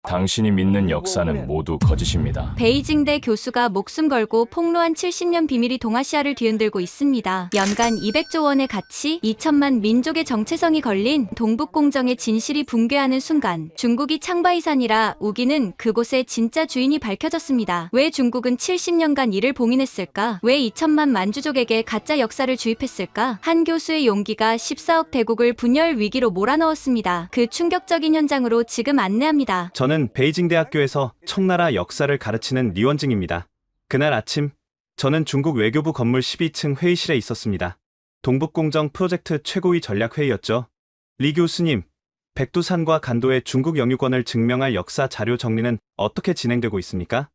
당신이 믿는 역사는 모두 거짓입니다. 베이징대 교수가 목숨 걸고 폭로한 70년 비밀이 동아시아를 뒤흔들고 있습니다. 연간 200조 원의 가치, 2천만 민족의 정체성이 걸린 동북공정의 진실이 붕괴하는 순간 중국이 창바이산이라 우기는 그곳의 진짜 주인이 밝혀졌습니다. 왜 중국은 70년간 이를 봉인했을까? 왜 2천만 만주족에게 가짜 역사를 주입했을까? 한 교수의 용기가 14억 대국을 분열 위기로 몰아넣었습니다. 그 충격적인 현장으로 지금 안내합니다. 저는 베이징 대학교에서 청나라 역사를 가르치는 리원징입니다. 그날 아침, 저는 중국 외교부 건물 12층 회의실에 있었습니다. 동북공정 프로젝트 최고위 전략회의였죠. 리 교수님, 백두산과 간도의 중국 영유권을 증명할 역사 자료 정리는 어떻게 진행되고 있습니까?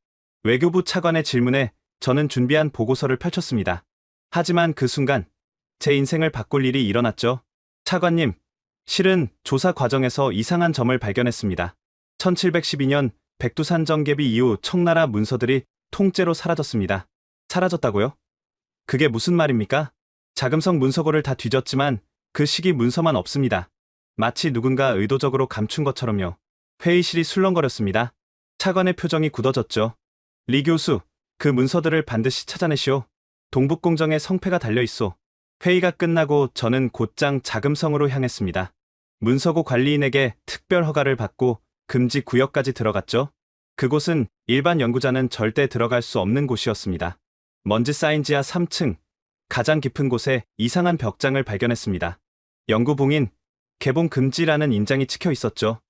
외교부 차관의 질문에 저는 준비한 보고서를 펼쳤습니다. 하지만 그 순간 제 인생을 바꿀 일이 일어났죠. 차관님, 실은 조사 과정에서 이상한 점을 발견했습니다. 1712년 백두산 정개비 이후 청나라 문서들이 통째로 사라졌습니다. 사라졌다고요? 그게 무슨 말입니까? 자금성 문서고를 다 뒤졌지만 그 시기 문서만 없습니다. 마치 누군가 의도적으로 감춘 것처럼요. 회의실이 술렁거렸습니다. 차관의 표정이 굳어졌죠. 리 교수, 그 문서들을 반드시 찾아내시오. 동북공정에 성패가 달려있소. 회의가 끝나고 저는 곧장 자금성으로 향했습니다. 문서고 관리인에게 특별 허가를 받고 금지 구역까지 들어갔죠. 그곳은 일반 연구자는 절대 들어갈 수 없는 곳이었습니다. 먼지 쌓인 지하 3층, 가장 깊은 곳에 이상한 벽장을 발견했습니다. 연구 봉인, 개봉 금지라는 인장이 찍혀 있었죠.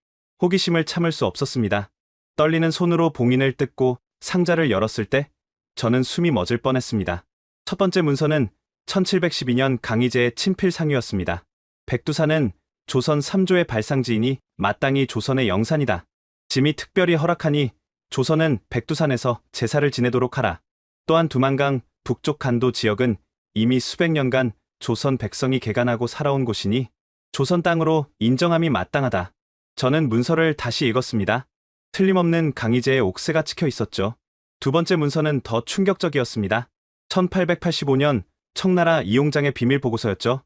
호기심을 참을 수 없었습니다. 떨리는 손으로 봉인을 뜯고 상자를 열었을 때 저는 숨이 멎을 뻔했습니다. 첫 번째 문서는 1712년 강희제의 친필상이었습니다. 백두산은 조선 3조의 발상지이니 마땅히 조선의 영산이다. 짐이 특별히 허락하니 조선은 백두산에서 제사를 지내도록 하라. 또한 두만강 북쪽 간도 지역은 이미 수백 년간 조선 백성이 개간하고 살아온 곳이니 조선 땅으로 인정함이 마땅하다. 저는 문서를 다시 읽었습니다. 틀림없는 강희제의 옥새가 찍혀 있었죠. 두 번째 문서는 더 충격적이었습니다. 1885년 청나라 이용장의 비밀 보고서였죠.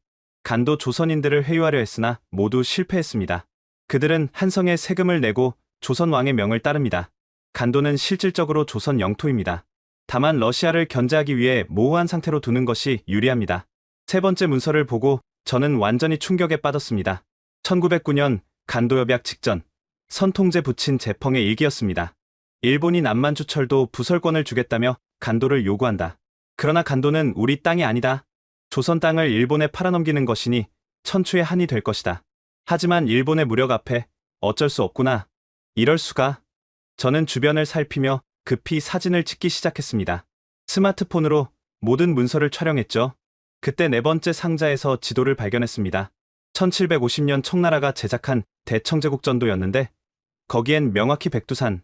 간도 조선인들을 회유하려 했으나 모두 실패했습니다. 그들은 한성에 세금을 내고 조선 왕의 명을 따릅니다. 간도는 실질적으로 조선 영토입니다. 다만 러시아를 견제하기 위해 모호한 상태로 두는 것이 유리합니다. 세 번째 문서를 보고 저는 완전히 충격에 빠졌습니다. 1909년 간도협약 직전, 선통제 부친 제펑의 일기였습니다. 일본이 남만주철도 부설권을 주겠다며 간도를 요구한다. 그러나 간도는 우리 땅이 아니다. 조선 땅을 일본에 팔아넘기는 것이니 천추의 한이 될 것이다. 하지만 일본의 무력 앞에 어쩔 수 없구나. 이럴 수가. 저는 주변을 살피며 급히 사진을 찍기 시작했습니다. 스마트폰으로 모든 문서를 촬영했죠. 그때 네 번째 상자에서 지도를 발견했습니다. 1750년 청나라가 제작한 대청제국전도였는데 거기엔 명확히 백두산,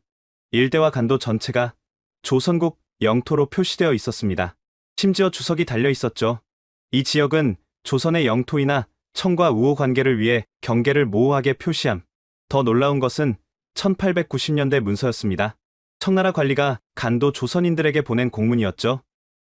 일대와 간도 전체가 조선국 영토로 표시되어 있었습니다. 심지어 주석이 달려 있었죠. 이 지역은 조선의 영토이나 청과 우호 관계를 위해 경계를 모호하게 표시함. 더 놀라운 것은 1890년대 문서였습니다. 청나라 관리가 간도 조선인들에게 보낸 공문이었죠.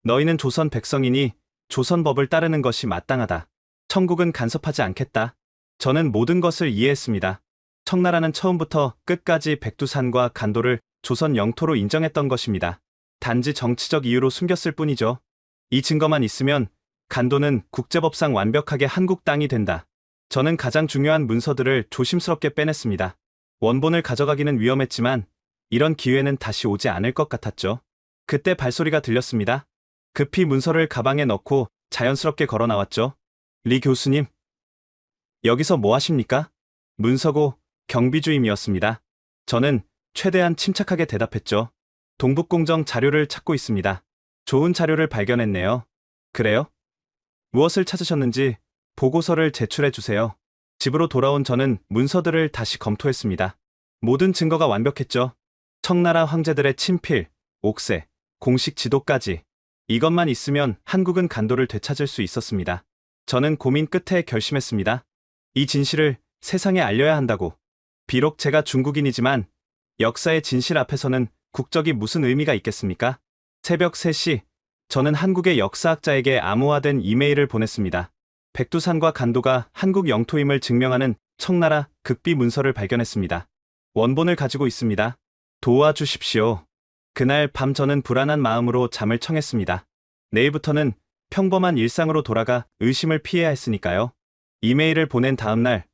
너희는 조선 백성이니 조선법을 따르는 것이 마땅하다. 청국은 간섭하지 않겠다. 저는 모든 것을 이해했습니다. 청나라는 처음부터 끝까지 백두산과 간도를 조선 영토로 인정했던 것입니다. 단지 정치적 이유로 숨겼을 뿐이죠. 이 증거만 있으면 간도는 국제법상 완벽하게 한국 땅이 된다. 저는 가장 중요한 문서들을 조심스럽게 빼냈습니다. 원본을 가져가기는 위험했지만 이런 기회는 다시 오지 않을 것 같았죠. 그때 발소리가 들렸습니다. 급히 문서를 가방에 넣고 자연스럽게 걸어 나왔죠. 리 교수님, 여기서 뭐 하십니까? 문서고 경비주임이었습니다. 저는 최대한 침착하게 대답했죠. 동북공정 자료를 찾고 있습니다. 좋은 자료를 발견했네요. 그래요? 무엇을 찾으셨는지 보고서를 제출해 주세요. 집으로 돌아온 저는 문서들을 다시 검토했습니다. 모든 증거가 완벽했죠. 청나라 황제들의 친필, 옥새, 공식 지도까지. 이것만 있으면 한국은 간도를 되찾을 수 있었습니다. 저는 고민 끝에 결심했습니다. 이 진실을 세상에 알려야 한다고. 비록 제가 중국인이지만 역사의 진실 앞에서는 국적이 무슨 의미가 있겠습니까? 새벽 3시, 저는 한국의 역사학자에게 암호화된 이메일을 보냈습니다. 백두산과 간도가 한국 영토임을 증명하는 청나라 극비 문서를 발견했습니다. 원본을 가지고 있습니다. 도와주십시오. 그날 밤 저는 불안한 마음으로 잠을 청했습니다. 내일부터는 평범한 일상으로 돌아가 의심을 피해야 했으니까요. 이메일을 보낸 다음 날,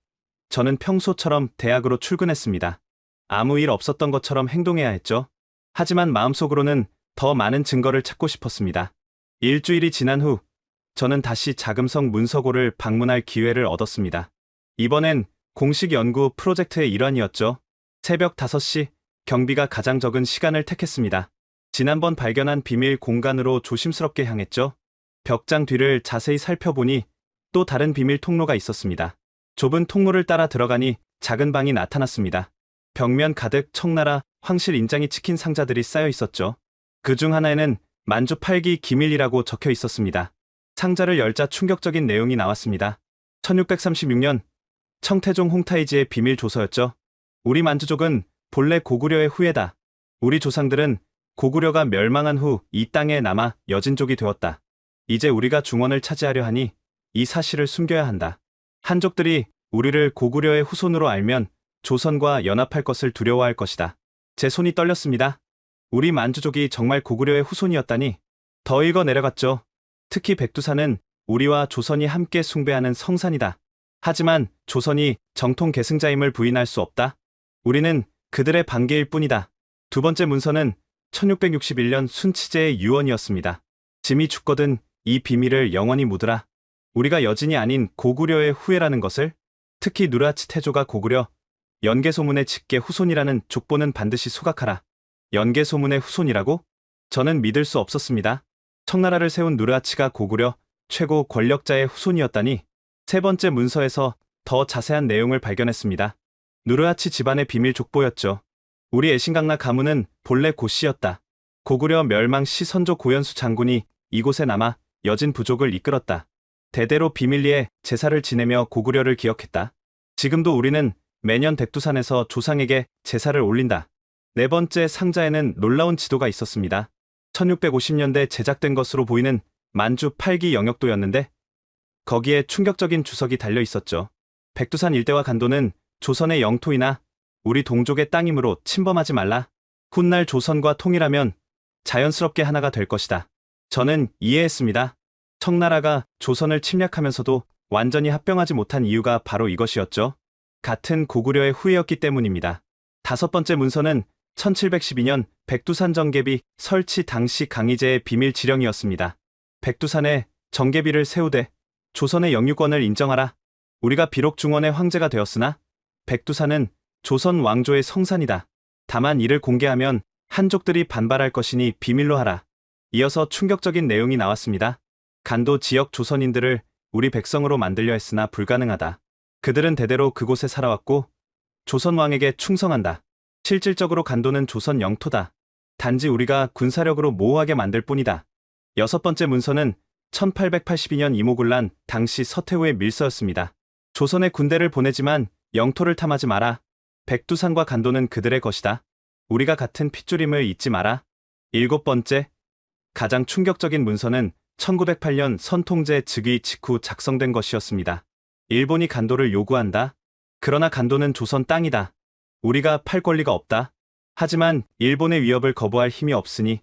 저는 평소처럼 대학으로 출근했습니다. 아무 일 없었던 것처럼 행동해야 했죠. 하지만 마음속으로는 더 많은 증거를 찾고 싶었습니다. 일주일이 지난 후, 저는 다시 자금성 문서고를 방문할 기회를 얻었습니다. 이번엔 공식 연구 프로젝트의 일환이었죠. 새벽 5시, 경비가 가장 적은 시간을 택했습니다. 지난번 발견한 비밀 공간으로 조심스럽게 향했죠. 벽장 뒤를 자세히 살펴보니 또 다른 비밀 통로가 있었습니다. 좁은 통로를 따라 들어가니 작은 방이 나타났습니다. 벽면 가득 청나라 황실 인장이 찍힌 상자들이 쌓여 있었죠. 그중 하나에는 만주 8기 기밀이라고 적혀 있었습니다. 상자를 열자 충격적인 내용이 나왔습니다. 1636년 청태종 홍타이지의 비밀 조서였죠. 우리 만주족은 본래 고구려의 후예다. 우리 조상들은 고구려가 멸망한 후 이 땅에 남아 여진족이 되었다. 이제 우리가 중원을 차지하려 하니 이 사실을 숨겨야 한다. 한족들이 우리를 고구려의 후손으로 알면 조선과 연합할 것을 두려워할 것이다. 제 손이 떨렸습니다. 우리 만주족이 정말 고구려의 후손이었다니. 더 읽어 내려갔죠. 특히 백두산은 우리와 조선이 함께 숭배하는 성산이다. 하지만 조선이 정통 계승자임을 부인할 수 없다. 우리는 그들의 반계일 뿐이다. 두 번째 문서는 1661년 순치제의 유언이었습니다. 짐이 죽거든 이 비밀을 영원히 묻으라. 우리가 여진이 아닌 고구려의 후예라는 것을, 특히 누르하치 태조가 고구려 연개소문의 직계 후손이라는 족보는 반드시 소각하라. 연개소문의 후손이라고? 저는 믿을 수 없었습니다. 청나라를 세운 누르하치가 고구려 최고 권력자의 후손이었다니. 세 번째 문서에서 더 자세한 내용을 발견했습니다. 누르하치 집안의 비밀 족보였죠. 우리 애신강나 가문은 본래 고씨였다. 고구려 멸망 시 선조 고연수 장군이 이곳에 남아 여진 부족을 이끌었다. 대대로 비밀리에 제사를 지내며 고구려를 기억했다. 지금도 우리는 매년 백두산에서 조상에게 제사를 올린다. 네 번째 상자에는 놀라운 지도가 있었습니다. 1650년대 제작된 것으로 보이는 만주 8기 영역도였는데 거기에 충격적인 주석이 달려 있었죠. 백두산 일대와 간도는 조선의 영토이나 우리 동족의 땅이므로 침범하지 말라. 훗날 조선과 통일하면 자연스럽게 하나가 될 것이다. 저는 이해했습니다. 청나라가 조선을 침략하면서도 완전히 합병하지 못한 이유가 바로 이것이었죠. 같은 고구려의 후예였기 때문입니다. 다섯 번째 문서는 1712년 백두산 정계비 설치 당시 강희제의 비밀 지령이었습니다. 백두산에 정계비를 세우되 조선의 영유권을 인정하라. 우리가 비록 중원의 황제가 되었으나 백두산은 조선 왕조의 성산이다. 다만 이를 공개하면 한족들이 반발할 것이니 비밀로 하라. 이어서 충격적인 내용이 나왔습니다. 간도 지역 조선인들을 우리 백성으로 만들려 했으나 불가능하다. 그들은 대대로 그곳에 살아왔고 조선 왕에게 충성한다. 실질적으로 간도는 조선 영토다. 단지 우리가 군사력으로 모호하게 만들 뿐이다. 여섯 번째 문서는 1882년 이모군란 당시 서태후의 밀서였습니다. 조선에 군대를 보내지만 영토를 탐하지 마라. 백두산과 간도는 그들의 것이다. 우리가 같은 핏줄임을 잊지 마라. 일곱 번째, 가장 충격적인 문서는 1908년 선통제 즉위 직후 작성된 것이었습니다. 일본이 간도를 요구한다. 그러나 간도는 조선 땅이다. 우리가 팔 권리가 없다. 하지만 일본의 위협을 거부할 힘이 없으니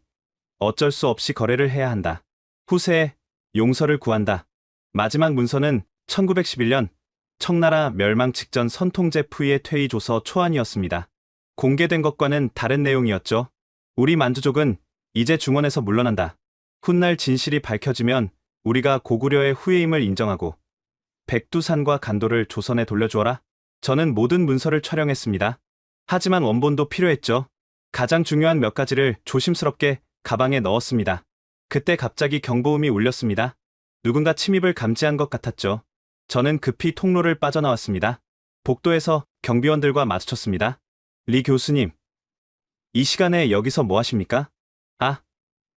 어쩔 수 없이 거래를 해야 한다. 후세에 용서를 구한다. 마지막 문서는 1911년 청나라 멸망 직전 선통제 푸이의 퇴위조서 초안이었습니다. 공개된 것과는 다른 내용이었죠. 우리 만주족은 이제 중원에서 물러난다. 훗날 진실이 밝혀지면 우리가 고구려의 후예임을 인정하고 백두산과 간도를 조선에 돌려주어라. 저는 모든 문서를 촬영했습니다. 하지만 원본도 필요했죠. 가장 중요한 몇 가지를 조심스럽게 가방에 넣었습니다. 그때 갑자기 경보음이 울렸습니다. 누군가 침입을 감지한 것 같았죠. 저는 급히 통로를 빠져나왔습니다. 복도에서 경비원들과 마주쳤습니다. 리 교수님, 이 시간에 여기서 뭐 하십니까? 아,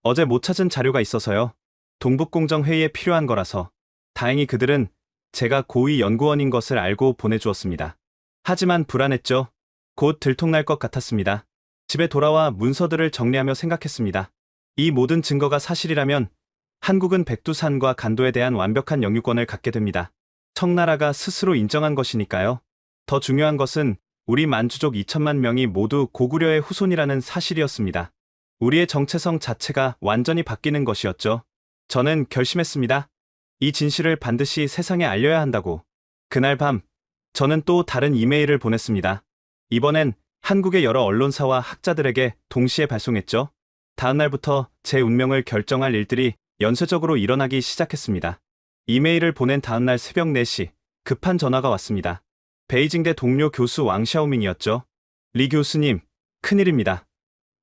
어제 못 찾은 자료가 있어서요. 동북공정 회의에 필요한 거라서. 다행히 그들은 제가 고위 연구원인 것을 알고 보내주었습니다. 하지만 불안했죠. 곧 들통날 것 같았습니다. 집에 돌아와 문서들을 정리하며 생각했습니다. 이 모든 증거가 사실이라면 한국은 백두산과 간도에 대한 완벽한 영유권을 갖게 됩니다. 청나라가 스스로 인정한 것이니까요. 더 중요한 것은 우리 만주족 2천만 명이 모두 고구려의 후손이라는 사실이었습니다. 우리의 정체성 자체가 완전히 바뀌는 것이었죠. 저는 결심했습니다. 이 진실을 반드시 세상에 알려야 한다고. 그날 밤, 저는 또 다른 이메일을 보냈습니다. 이번엔 한국의 여러 언론사와 학자들에게 동시에 발송했죠. 다음 날부터 제 운명을 결정할 일들이 연쇄적으로 일어나기 시작했습니다. 이메일을 보낸 다음 날 새벽 4시, 급한 전화가 왔습니다. 베이징대 동료 교수 왕샤오밍이었죠. 리 교수님, 큰일입니다.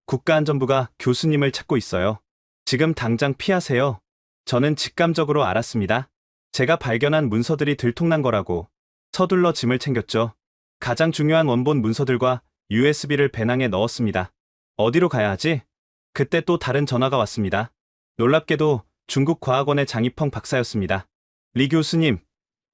국가안전부가 교수님을 찾고 있어요. 지금 당장 피하세요. 저는 직감적으로 알았습니다. 제가 발견한 문서들이 들통난 거라고. 서둘러 짐을 챙겼죠. 가장 중요한 원본 문서들과 USB를 배낭에 넣었습니다. 어디로 가야 하지? 그때 또 다른 전화가 왔습니다. 놀랍게도 중국 과학원의 장이펑 박사였습니다. 리 교수님,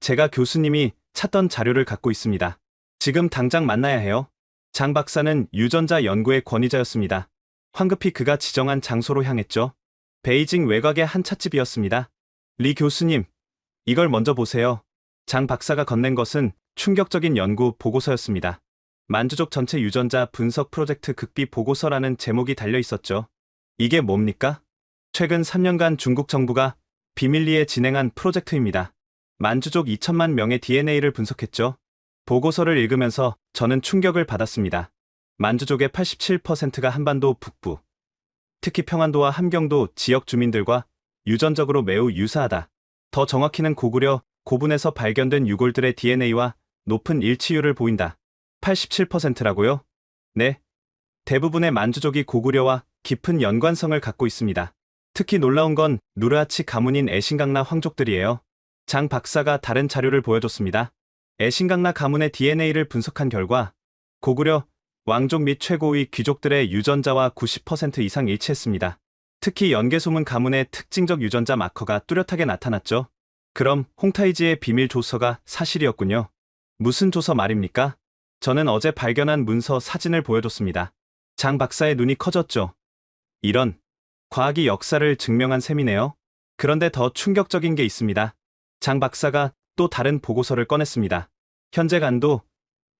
제가 교수님이 찾던 자료를 갖고 있습니다. 지금 당장 만나야 해요. 장 박사는 유전자 연구의 권위자였습니다. 황급히 그가 지정한 장소로 향했죠. 베이징 외곽의 한 찻집이었습니다. 리 교수님, 이걸 먼저 보세요. 장 박사가 건넨 것은 충격적인 연구 보고서였습니다. 만주족 전체 유전자 분석 프로젝트 극비 보고서라는 제목이 달려 있었죠. 이게 뭡니까? 최근 3년간 중국 정부가 비밀리에 진행한 프로젝트입니다. 만주족 2천만 명의 DNA를 분석했죠. 보고서를 읽으면서 저는 충격을 받았습니다. 만주족의 87%가 한반도 북부, 특히 평안도와 함경도 지역 주민들과 유전적으로 매우 유사하다. 더 정확히는 고구려, 고분에서 발견된 유골들의 DNA와 높은 일치율을 보인다. 87%라고요? 네. 대부분의 만주족이 고구려와 깊은 연관성을 갖고 있습니다. 특히 놀라운 건 누르하치 가문인 애신강나 황족들이에요. 장 박사가 다른 자료를 보여줬습니다. 애신강나 가문의 DNA를 분석한 결과 고구려, 왕족 및 최고위 귀족들의 유전자와 90% 이상 일치했습니다. 특히 연개소문 가문의 특징적 유전자 마커가 뚜렷하게 나타났죠. 그럼 홍타이지의 비밀 조서가 사실이었군요. 무슨 조서 말입니까? 저는 어제 발견한 문서 사진을 보여줬습니다. 장 박사의 눈이 커졌죠. 이런, 과학이 역사를 증명한 셈이네요. 그런데 더 충격적인 게 있습니다. 장 박사가 또 다른 보고서를 꺼냈습니다. 현재 간도,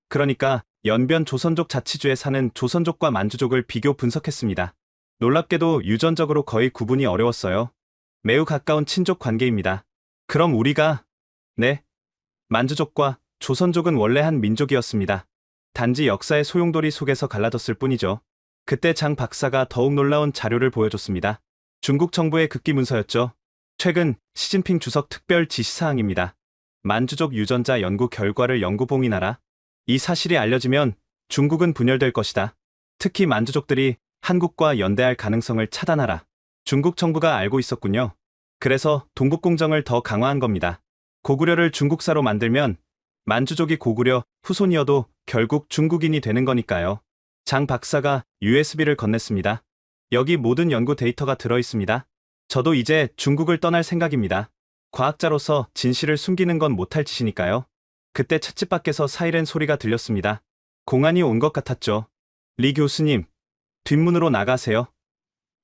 그러니까 연변 조선족 자치주에 사는 조선족과 만주족을 비교 분석했습니다. 놀랍게도 유전적으로 거의 구분이 어려웠어요. 매우 가까운 친족 관계입니다. 그럼 우리가, 네, 만주족과 조선족은 원래 한 민족이었습니다. 단지 역사의 소용돌이 속에서 갈라졌을 뿐이죠. 그때 장 박사가 더욱 놀라운 자료를 보여줬습니다. 중국 정부의 극기 문서였죠. 최근 시진핑 주석 특별 지시사항입니다. 만주족 유전자 연구 결과를 영구 봉인하라. 이 사실이 알려지면 중국은 분열될 것이다. 특히 만주족들이 한국과 연대할 가능성을 차단하라. 중국 정부가 알고 있었군요. 그래서 동북공정을 더 강화한 겁니다. 고구려를 중국사로 만들면 만주족이 고구려 후손이어도 결국 중국인이 되는 거니까요. 장 박사가 USB를 건넸습니다. 여기 모든 연구 데이터가 들어있습니다. 저도 이제 중국을 떠날 생각입니다. 과학자로서 진실을 숨기는 건 못할 짓이니까요. 그때 찻집 밖에서 사이렌 소리가 들렸습니다. 공안이 온 것 같았죠. 리 교수님, 뒷문으로 나가세요.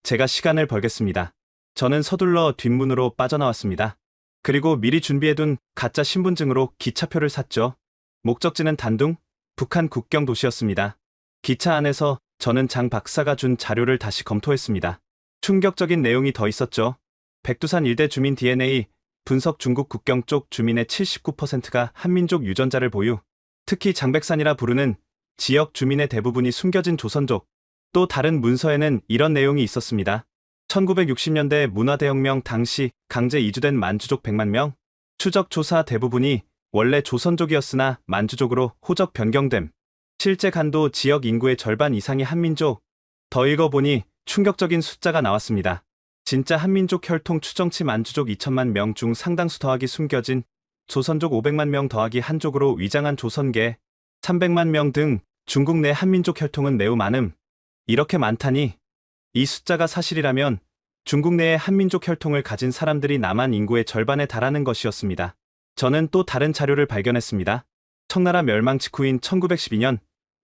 제가 시간을 벌겠습니다. 저는 서둘러 뒷문으로 빠져나왔습니다. 그리고 미리 준비해둔 가짜 신분증으로 기차표를 샀죠. 목적지는 단둥, 북한 국경 도시였습니다. 기차 안에서 저는 장 박사가 준 자료를 다시 검토했습니다. 충격적인 내용이 더 있었죠. 백두산 일대 주민 DNA 분석 중국 국경 쪽 주민의 79%가 한민족 유전자를 보유. 특히 장백산이라 부르는 지역 주민의 대부분이 숨겨진 조선족. 또 다른 문서에는 이런 내용이 있었습니다. 1960년대 문화대혁명 당시 강제 이주된 만주족 100만 명. 추적 조사 대부분이 원래 조선족이었으나 만주족으로 호적 변경됨. 실제 간도 지역 인구의 절반 이상이 한민족. 더 읽어보니 충격적인 숫자가 나왔습니다. 진짜 한민족 혈통 추정치 만주족 2천만 명 중 상당수 더하기 숨겨진 조선족 500만 명 더하기 한족으로 위장한 조선계 300만 명 등 중국 내 한민족 혈통은 매우 많음. 이렇게 많다니 이 숫자가 사실이라면 중국 내의 한민족 혈통을 가진 사람들이 남한 인구의 절반에 달하는 것이었습니다. 저는 또 다른 자료를 발견했습니다. 청나라 멸망 직후인 1912년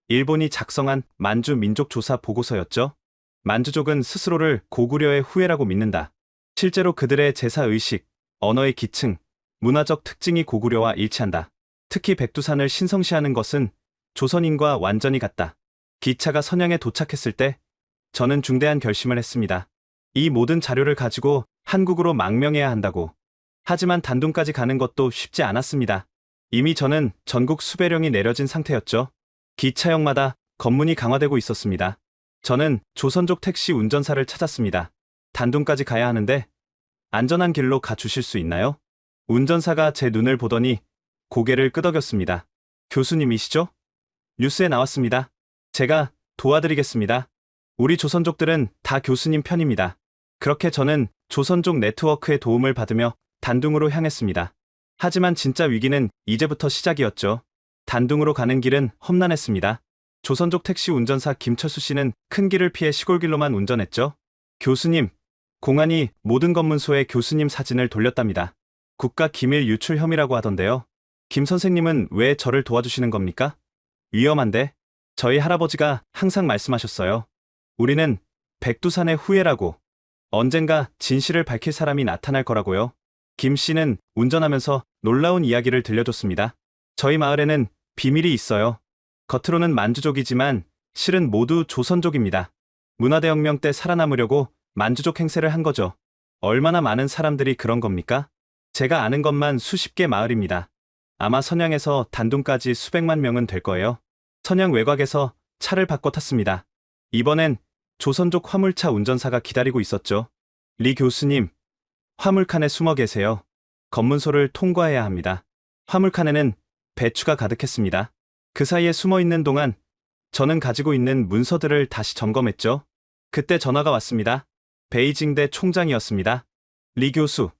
일본이 작성한 만주 민족 조사 보고서였죠. 만주족은 스스로를 고구려의 후예라고 믿는다. 실제로 그들의 제사의식, 언어의 기층, 문화적 특징이 고구려와 일치한다. 특히 백두산을 신성시하는 것은 조선인과 완전히 같다. 기차가 선양에 도착했을 때 저는 중대한 결심을 했습니다. 이 모든 자료를 가지고 한국으로 망명해야 한다고. 하지만 단둥까지 가는 것도 쉽지 않았습니다. 이미 저는 전국 수배령이 내려진 상태였죠. 기차역마다 검문이 강화되고 있었습니다. 저는 조선족 택시 운전사를 찾았습니다. 단둥까지 가야 하는데 안전한 길로 가주실 수 있나요? 운전사가 제 눈을 보더니 고개를 끄덕였습니다. 교수님이시죠? 뉴스에 나왔습니다. 제가 도와드리겠습니다. 우리 조선족들은 다 교수님 편입니다. 그렇게 저는 조선족 네트워크의 도움을 받으며 단둥으로 향했습니다. 하지만 진짜 위기는 이제부터 시작이었죠. 단둥으로 가는 길은 험난했습니다. 조선족 택시 운전사 김철수 씨는 큰 길을 피해 시골길로만 운전했죠. 교수님, 공안이 모든 검문소에 교수님 사진을 돌렸답니다. 국가 기밀 유출 혐의라고 하던데요. 김 선생님은 왜 저를 도와주시는 겁니까? 위험한데? 저희 할아버지가 항상 말씀하셨어요. 우리는 백두산의 후예라고. 언젠가 진실을 밝힐 사람이 나타날 거라고요. 김 씨는 운전하면서 놀라운 이야기를 들려줬습니다. 저희 마을에는 비밀이 있어요. 겉으로는 만주족이지만 실은 모두 조선족입니다. 문화대혁명 때 살아남으려고 만주족 행세를 한 거죠. 얼마나 많은 사람들이 그런 겁니까? 제가 아는 것만 수십 개 마을입니다. 아마 선양에서 단둥까지 수백만 명은 될 거예요. 선양 외곽에서 차를 바꿔 탔습니다. 이번엔 조선족 화물차 운전사가 기다리고 있었죠. 리 교수님, 화물칸에 숨어 계세요. 검문소를 통과해야 합니다. 화물칸에는 배추가 가득했습니다. 그 사이에 숨어 있는 동안 저는 가지고 있는 문서들을 다시 점검했죠. 그때 전화가 왔습니다. 베이징대 총장이었습니다. 리 교수,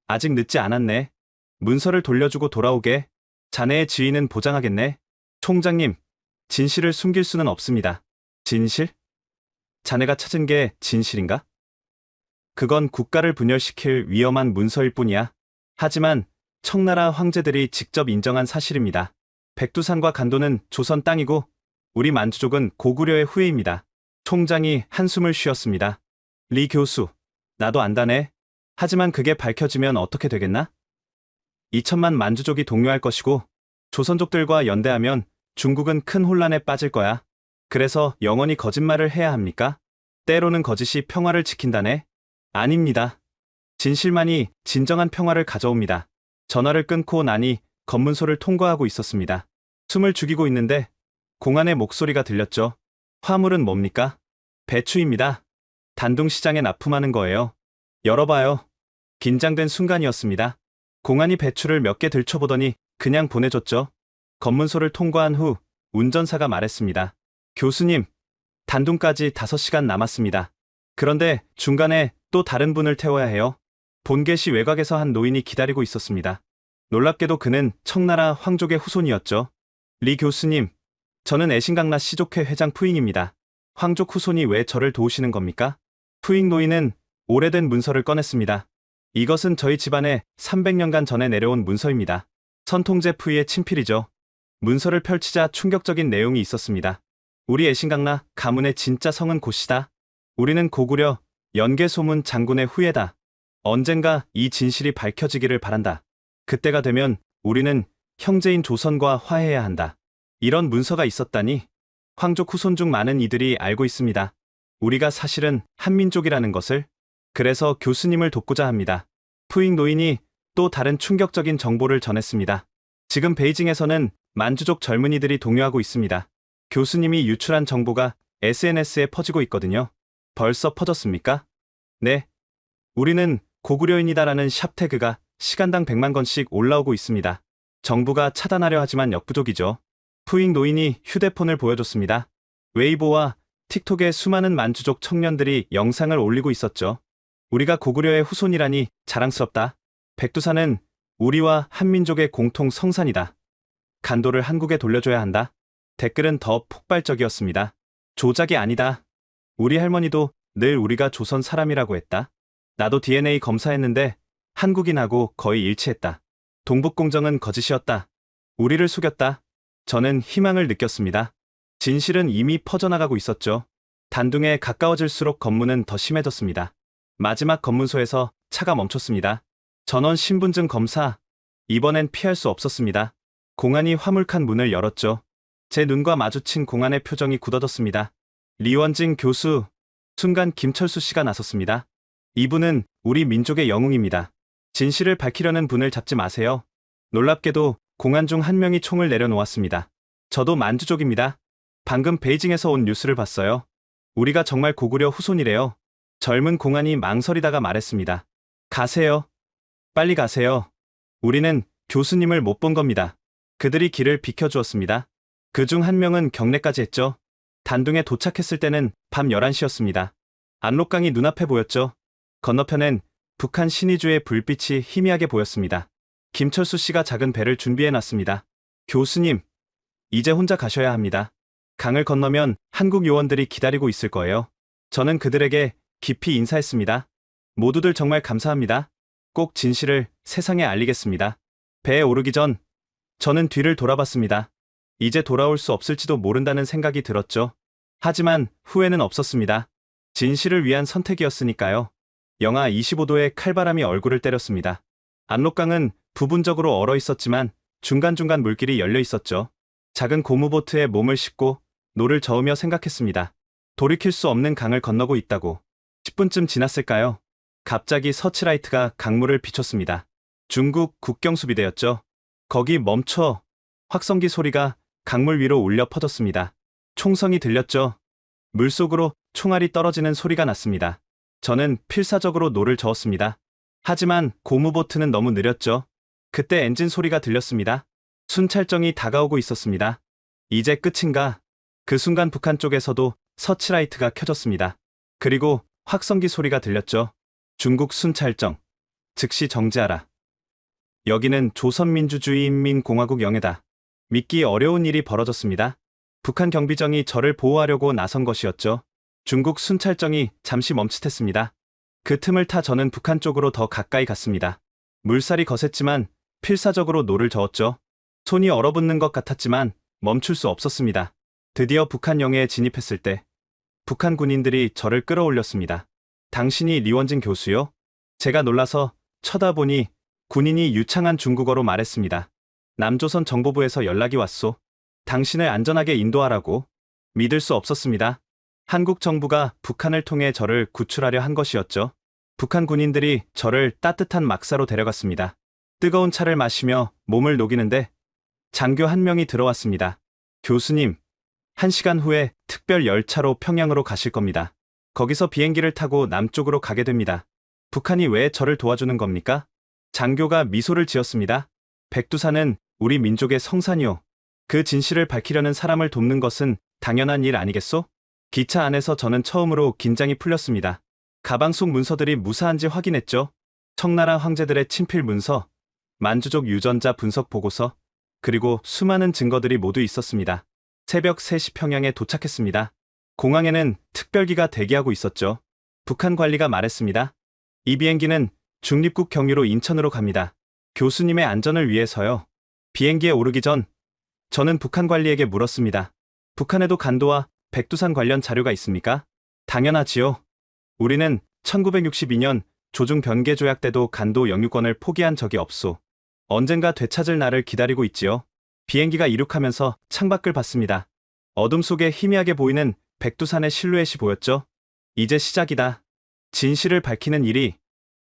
아직 늦지 않았네. 문서를 돌려주고 돌아오게. 자네의 지위는 보장하겠네. 총장님, 진실을 숨길 수는 없습니다. 진실? 자네가 찾은 게 진실인가? 그건 국가를 분열시킬 위험한 문서일 뿐이야. 하지만 청나라 황제들이 직접 인정한 사실입니다. 백두산과 간도는 조선 땅이고 우리 만주족은 고구려의 후예입니다. 총장이 한숨을 쉬었습니다. 리 교수, 나도 안다네. 하지만 그게 밝혀지면 어떻게 되겠나? 2천만 만주족이 동요할 것이고 조선족들과 연대하면 중국은 큰 혼란에 빠질 거야. 그래서 영원히 거짓말을 해야 합니까? 때로는 거짓이 평화를 지킨다네? 아닙니다. 진실만이 진정한 평화를 가져옵니다. 전화를 끊고 나니 검문소를 통과하고 있었습니다. 숨을 죽이고 있는데 공안의 목소리가 들렸죠. 화물은 뭡니까? 배추입니다. 단둥시장에 납품하는 거예요. 열어봐요. 긴장된 순간이었습니다. 공안이 배추를 몇 개 들춰보더니 그냥 보내줬죠. 검문소를 통과한 후 운전사가 말했습니다. 교수님, 단둥까지 5시간 남았습니다. 그런데 중간에 또 다른 분을 태워야 해요. 본계시 외곽에서 한 노인이 기다리고 있었습니다. 놀랍게도 그는 청나라 황족의 후손이었죠. 리 교수님, 저는 애신강라 시족회 회장 푸잉입니다. 황족 후손이 왜 저를 도우시는 겁니까? 푸잉 노인은 오래된 문서를 꺼냈습니다. 이것은 저희 집안에 300년간 전에 내려온 문서입니다. 선통제 푸이의 친필이죠. 문서를 펼치자 충격적인 내용이 있었습니다. 우리 애신강라 가문의 진짜 성은 고씨다. 우리는 고구려 연개소문 장군의 후예다. 언젠가 이 진실이 밝혀지기를 바란다. 그때가 되면 우리는 형제인 조선과 화해해야 한다. 이런 문서가 있었다니 황족 후손 중 많은 이들이 알고 있습니다. 우리가 사실은 한민족이라는 것을. 그래서 교수님을 돕고자 합니다. 푸잉 노인이 또 다른 충격적인 정보를 전했습니다. 지금 베이징에서는 만주족 젊은이들이 동요하고 있습니다. 교수님이 유출한 정보가 SNS에 퍼지고 있거든요. 벌써 퍼졌습니까? 네. 우리는 고구려인이다라는 샵태그가 시간당 100만 건씩 올라오고 있습니다. 정부가 차단하려 하지만 역부족이죠. 푸잉 노인이 휴대폰을 보여줬습니다. 웨이보와 틱톡에 수많은 만주족 청년들이 영상을 올리고 있었죠. 우리가 고구려의 후손이라니 자랑스럽다. 백두산은 우리와 한민족의 공통 성산이다. 간도를 한국에 돌려줘야 한다. 댓글은 더 폭발적이었습니다. 조작이 아니다. 우리 할머니도 늘 우리가 조선 사람이라고 했다. 나도 DNA 검사했는데 한국인하고 거의 일치했다. 동북공정은 거짓이었다. 우리를 속였다. 저는 희망을 느꼈습니다. 진실은 이미 퍼져나가고 있었죠. 단둥에 가까워질수록 검문은 더 심해졌습니다. 마지막 검문소에서 차가 멈췄습니다. 전원 신분증 검사. 이번엔 피할 수 없었습니다. 공안이 화물칸 문을 열었죠. 제 눈과 마주친 공안의 표정이 굳어졌습니다. 리원진 교수, 순간 김철수 씨가 나섰습니다. 이분은 우리 민족의 영웅입니다. 진실을 밝히려는 분을 잡지 마세요. 놀랍게도 공안 중 한 명이 총을 내려놓았습니다. 저도 만주족입니다. 방금 베이징에서 온 뉴스를 봤어요. 우리가 정말 고구려 후손이래요. 젊은 공안이 망설이다가 말했습니다. 가세요. 빨리 가세요. 우리는 교수님을 못 본 겁니다. 그들이 길을 비켜주었습니다. 그중 한 명은 경례까지 했죠. 단둥에 도착했을 때는 밤 11시였습니다. 압록강이 눈앞에 보였죠. 건너편엔 북한 신의주의 불빛이 희미하게 보였습니다. 김철수 씨가 작은 배를 준비해놨습니다. 교수님, 이제 혼자 가셔야 합니다. 강을 건너면 한국 요원들이 기다리고 있을 거예요. 저는 그들에게 깊이 인사했습니다. 모두들 정말 감사합니다. 꼭 진실을 세상에 알리겠습니다. 배에 오르기 전 저는 뒤를 돌아봤습니다. 이제 돌아올 수 없을지도 모른다는 생각이 들었죠. 하지만 후회는 없었습니다. 진실을 위한 선택이었으니까요. 영하 25도의 칼바람이 얼굴을 때렸습니다. 압록강은 부분적으로 얼어 있었지만 중간중간 물길이 열려 있었죠. 작은 고무보트에 몸을 싣고 노를 저으며 생각했습니다. 돌이킬 수 없는 강을 건너고 있다고. 10분쯤 지났을까요? 갑자기 서치라이트가 강물을 비췄습니다. 중국 국경수비대였죠. 거기 멈춰. 확성기 소리가 강물 위로 울려 퍼졌습니다. 총성이 들렸죠. 물속으로 총알이 떨어지는 소리가 났습니다. 저는 필사적으로 노를 저었습니다. 하지만 고무보트는 너무 느렸죠. 그때 엔진 소리가 들렸습니다. 순찰정이 다가오고 있었습니다. 이제 끝인가? 그 순간 북한 쪽에서도 서치라이트가 켜졌습니다. 그리고 확성기 소리가 들렸죠. 중국 순찰정. 즉시 정지하라. 여기는 조선민주주의인민공화국 영해다. 믿기 어려운 일이 벌어졌습니다. 북한 경비정이 저를 보호하려고 나선 것이었죠. 중국 순찰정이 잠시 멈칫했습니다. 그 틈을 타 저는 북한 쪽으로 더 가까이 갔습니다. 물살이 거셌지만 필사적으로 노를 저었죠. 손이 얼어붙는 것 같았지만 멈출 수 없었습니다. 드디어 북한 영해에 진입했을 때 북한 군인들이 저를 끌어올렸습니다. 당신이 리원진 교수요? 제가 놀라서 쳐다보니 군인이 유창한 중국어로 말했습니다. 남조선 정보부에서 연락이 왔소. 당신을 안전하게 인도하라고. 믿을 수 없었습니다. 한국 정부가 북한을 통해 저를 구출하려 한 것이었죠. 북한 군인들이 저를 따뜻한 막사로 데려갔습니다. 뜨거운 차를 마시며 몸을 녹이는데 장교 한 명이 들어왔습니다. 교수님, 1시간 후에 특별 열차로 평양으로 가실 겁니다. 거기서 비행기를 타고 남쪽으로 가게 됩니다. 북한이 왜 저를 도와주는 겁니까? 장교가 미소를 지었습니다. 백두산은 우리 민족의 성산이요. 그 진실을 밝히려는 사람을 돕는 것은 당연한 일 아니겠소? 기차 안에서 저는 처음으로 긴장이 풀렸습니다. 가방 속 문서들이 무사한지 확인했죠. 청나라 황제들의 친필 문서, 만주족 유전자 분석 보고서, 그리고 수많은 증거들이 모두 있었습니다. 새벽 3시 평양에 도착했습니다. 공항에는 특별기가 대기하고 있었죠. 북한 관리가 말했습니다. 이 비행기는 중립국 경유로 인천으로 갑니다. 교수님의 안전을 위해서요. 비행기에 오르기 전 저는 북한 관리에게 물었습니다. 북한에도 간도와 백두산 관련 자료가 있습니까? 당연하지요. 우리는 1962년 조중 변개 조약 때도 간도 영유권을 포기한 적이 없소. 언젠가 되찾을 날을 기다리고 있지요. 비행기가 이륙하면서 창밖을 봤습니다. 어둠 속에 희미하게 보이는 백두산의 실루엣이 보였죠. 이제 시작이다. 진실을 밝히는 일이.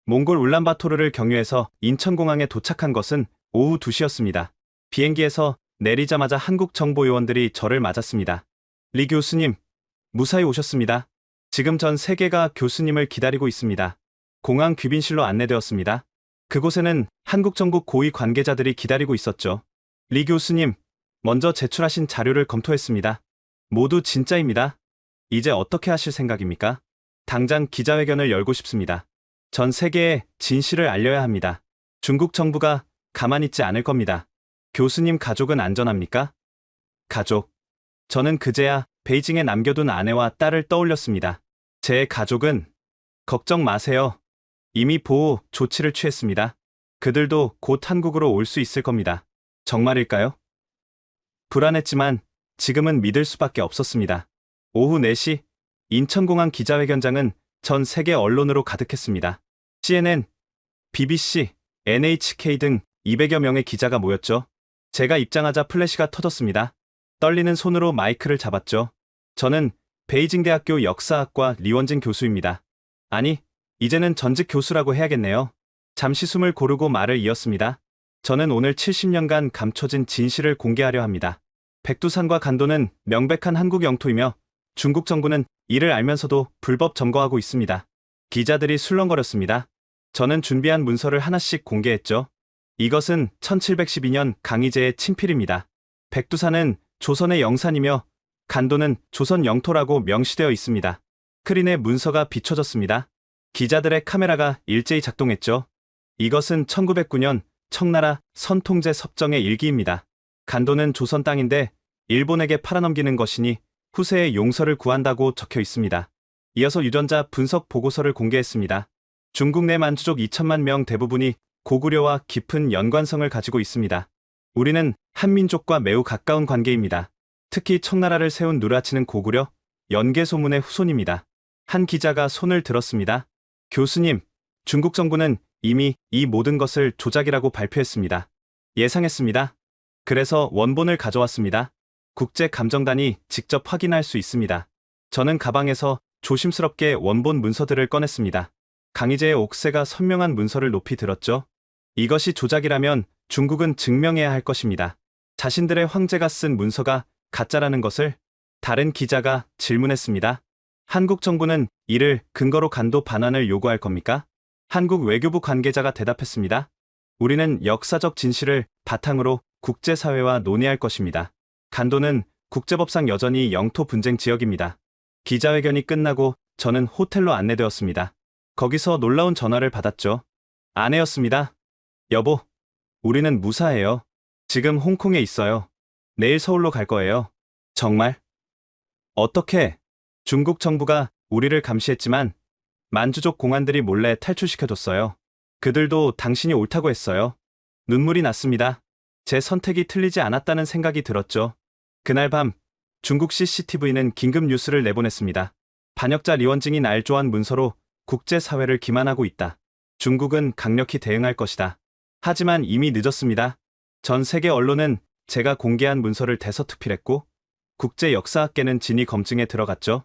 몽골 울란바토르를 경유해서 인천공항에 도착한 것은 오후 2시였습니다. 비행기에서 내리자마자 한국 정보요원들이 저를 맞았습니다. 리 교수님, 무사히 오셨습니다. 지금 전 세계가 교수님을 기다리고 있습니다. 공항 귀빈실로 안내되었습니다. 그곳에는 한국 정부 고위 관계자들이 기다리고 있었죠. 리 교수님, 먼저 제출하신 자료를 검토했습니다. 모두 진짜입니다. 이제 어떻게 하실 생각입니까? 당장 기자회견을 열고 싶습니다. 전 세계에 진실을 알려야 합니다. 중국 정부가 가만히 있지 않을 겁니다. 교수님 가족은 안전합니까? 가족. 저는 그제야 베이징에 남겨둔 아내와 딸을 떠올렸습니다. 제 가족은 걱정 마세요. 이미 보호 조치를 취했습니다. 그들도 곧 한국으로 올 수 있을 겁니다. 정말일까요? 불안했지만 지금은 믿을 수밖에 없었습니다. 오후 4시 인천공항 기자회견장은 전 세계 언론으로 가득했습니다. CNN, BBC, NHK 등 200여 명의 기자가 모였죠. 제가 입장하자 플래시가 터졌습니다. 떨리는 손으로 마이크를 잡았죠. 저는 베이징 대학교 역사학과 리원진 교수입니다. 아니, 이제는 전직 교수라고 해야겠네요. 잠시 숨을 고르고 말을 이었습니다. 저는 오늘 70년간 감춰진 진실을 공개하려 합니다. 백두산과 간도는 명백한 한국 영토이며 중국 정부는 이를 알면서도 불법 점거하고 있습니다. 기자들이 술렁거렸습니다. 저는 준비한 문서를 하나씩 공개했죠. 이것은 1712년 강희제의 친필입니다. 백두산은 조선의 영산이며 간도는 조선 영토라고 명시되어 있습니다. 스크린에 문서가 비춰졌습니다. 기자들의 카메라가 일제히 작동했죠. 이것은 1909년 청나라 선통제 섭정의 일기입니다. 간도는 조선 땅인데 일본에게 팔아넘기는 것이니 후세의 용서를 구한다고 적혀 있습니다. 이어서 유전자 분석 보고서를 공개했습니다. 중국 내 만주족 2천만 명 대부분이 고구려와 깊은 연관성을 가지고 있습니다. 우리는 한민족과 매우 가까운 관계입니다. 특히 청나라를 세운 누라치는 고구려, 연개소문의 후손입니다. 한 기자가 손을 들었습니다. 교수님, 중국 정부는 이미 이 모든 것을 조작이라고 발표했습니다. 예상했습니다. 그래서 원본을 가져왔습니다. 국제감정단이 직접 확인할 수 있습니다. 저는 가방에서 조심스럽게 원본 문서들을 꺼냈습니다. 강희제의 옥새가 선명한 문서를 높이 들었죠. 이것이 조작이라면 중국은 증명해야 할 것입니다. 자신들의 황제가 쓴 문서가 가짜라는 것을. 다른 기자가 질문했습니다. 한국 정부는 이를 근거로 간도 반환을 요구할 겁니까? 한국 외교부 관계자가 대답했습니다. 우리는 역사적 진실을 바탕으로 국제사회와 논의할 것입니다. 간도는 국제법상 여전히 영토 분쟁 지역입니다. 기자회견이 끝나고 저는 호텔로 안내되었습니다. 거기서 놀라운 전화를 받았죠. 아내였습니다. 여보, 우리는 무사해요. 지금 홍콩에 있어요. 내일 서울로 갈 거예요. 정말? 어떻게? 중국 정부가 우리를 감시했지만 만주족 공안들이 몰래 탈출시켜줬어요. 그들도 당신이 옳다고 했어요. 눈물이 났습니다. 제 선택이 틀리지 않았다는 생각이 들었죠. 그날 밤 중국 CCTV는 긴급 뉴스를 내보냈습니다. 반역자 리원징이 날조한 문서로 국제사회를 기만하고 있다. 중국은 강력히 대응할 것이다. 하지만 이미 늦었습니다. 전 세계 언론은 제가 공개한 문서를 대서특필했고 국제 역사학계는 진위 검증에 들어갔죠.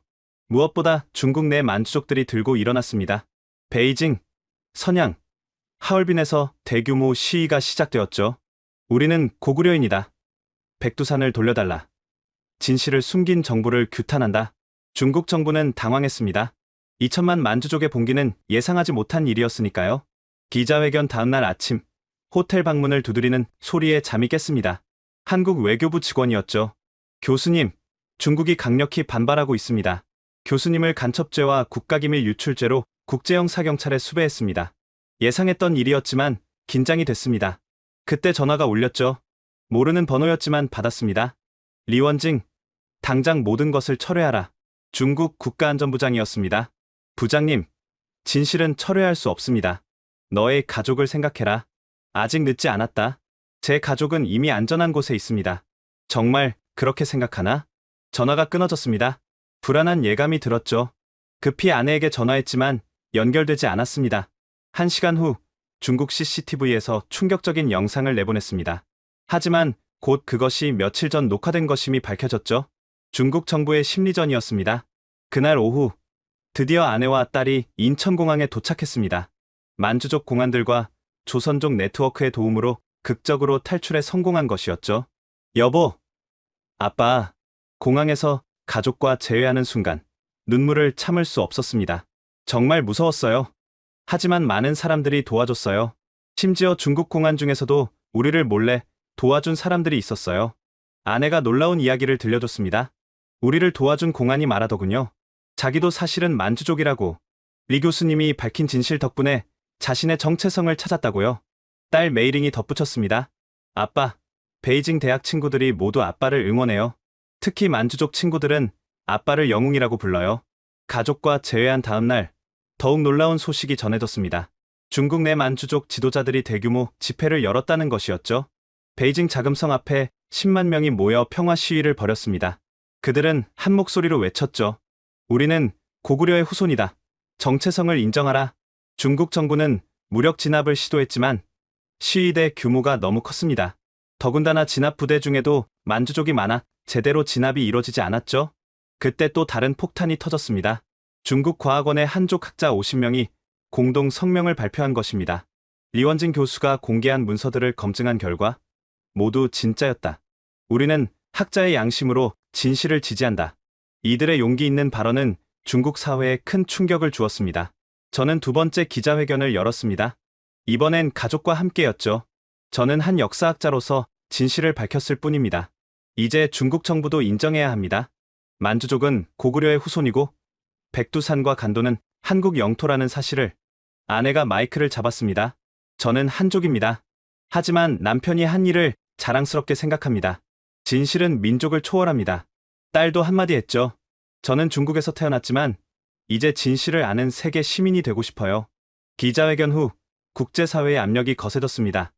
무엇보다 중국 내 만주족들이 들고 일어났습니다. 베이징, 선양, 하얼빈에서 대규모 시위가 시작되었죠. 우리는 고구려인이다. 백두산을 돌려달라. 진실을 숨긴 정부를 규탄한다. 중국 정부는 당황했습니다. 2천만 만주족의 봉기는 예상하지 못한 일이었으니까요. 기자회견 다음날 아침, 호텔 방문을 두드리는 소리에 잠이 깼습니다. 한국 외교부 직원이었죠. 교수님, 중국이 강력히 반발하고 있습니다. 교수님을 간첩죄와 국가기밀 유출죄로 국제형 사경찰에 수배했습니다. 예상했던 일이었지만 긴장이 됐습니다. 그때 전화가 울렸죠. 모르는 번호였지만 받았습니다. 리원징, 당장 모든 것을 철회하라. 중국 국가안전부장이었습니다. 부장님, 진실은 철회할 수 없습니다. 너의 가족을 생각해라. 아직 늦지 않았다. 제 가족은 이미 안전한 곳에 있습니다. 정말 그렇게 생각하나? 전화가 끊어졌습니다. 불안한 예감이 들었죠. 급히 아내에게 전화했지만 연결되지 않았습니다. 1시간 후 중국 CCTV에서 충격적인 영상을 내보냈습니다. 하지만 곧 그것이 며칠 전 녹화된 것임이 밝혀졌죠. 중국 정부의 심리전이었습니다. 그날 오후 드디어 아내와 딸이 인천공항에 도착했습니다. 만주족 공안들과 조선족 네트워크의 도움으로 극적으로 탈출에 성공한 것이었죠. 여보, 아빠, 공항에서 가족과 재회하는 순간 눈물을 참을 수 없었습니다. 정말 무서웠어요. 하지만 많은 사람들이 도와줬어요. 심지어 중국 공안 중에서도 우리를 몰래 도와준 사람들이 있었어요. 아내가 놀라운 이야기를 들려줬습니다. 우리를 도와준 공안이 말하더군요. 자기도 사실은 만주족이라고. 리 교수님이 밝힌 진실 덕분에 자신의 정체성을 찾았다고요. 딸 메이링이 덧붙였습니다. 아빠, 베이징 대학 친구들이 모두 아빠를 응원해요. 특히 만주족 친구들은 아빠를 영웅이라고 불러요. 가족과 재회한 다음 날 더욱 놀라운 소식이 전해졌습니다. 중국 내 만주족 지도자들이 대규모 집회를 열었다는 것이었죠. 베이징 자금성 앞에 10만 명이 모여 평화 시위를 벌였습니다. 그들은 한 목소리로 외쳤죠. 우리는 고구려의 후손이다. 정체성을 인정하라. 중국 정부는 무력 진압을 시도했지만 시위대 규모가 너무 컸습니다. 더군다나 진압 부대 중에도 만주족이 많아 제대로 진압이 이루어지지 않았죠. 그때 또 다른 폭탄이 터졌습니다. 중국 과학원의 한족 학자 50명이 공동 성명을 발표한 것입니다. 리원진 교수가 공개한 문서들을 검증한 결과 모두 진짜였다. 우리는 학자의 양심으로 진실을 지지한다. 이들의 용기 있는 발언은 중국 사회에 큰 충격을 주었습니다. 저는 두 번째 기자회견을 열었습니다. 이번엔 가족과 함께였죠. 저는 한 역사학자로서 진실을 밝혔을 뿐입니다. 이제 중국 정부도 인정해야 합니다. 만주족은 고구려의 후손이고 백두산과 간도는 한국 영토라는 사실을. 아내가 마이크를 잡았습니다. 저는 한족입니다. 하지만 남편이 한 일을 자랑스럽게 생각합니다. 진실은 민족을 초월합니다. 딸도 한마디 했죠. 저는 중국에서 태어났지만 이제 진실을 아는 세계 시민이 되고 싶어요. 기자회견 후 국제사회의 압력이 거세졌습니다.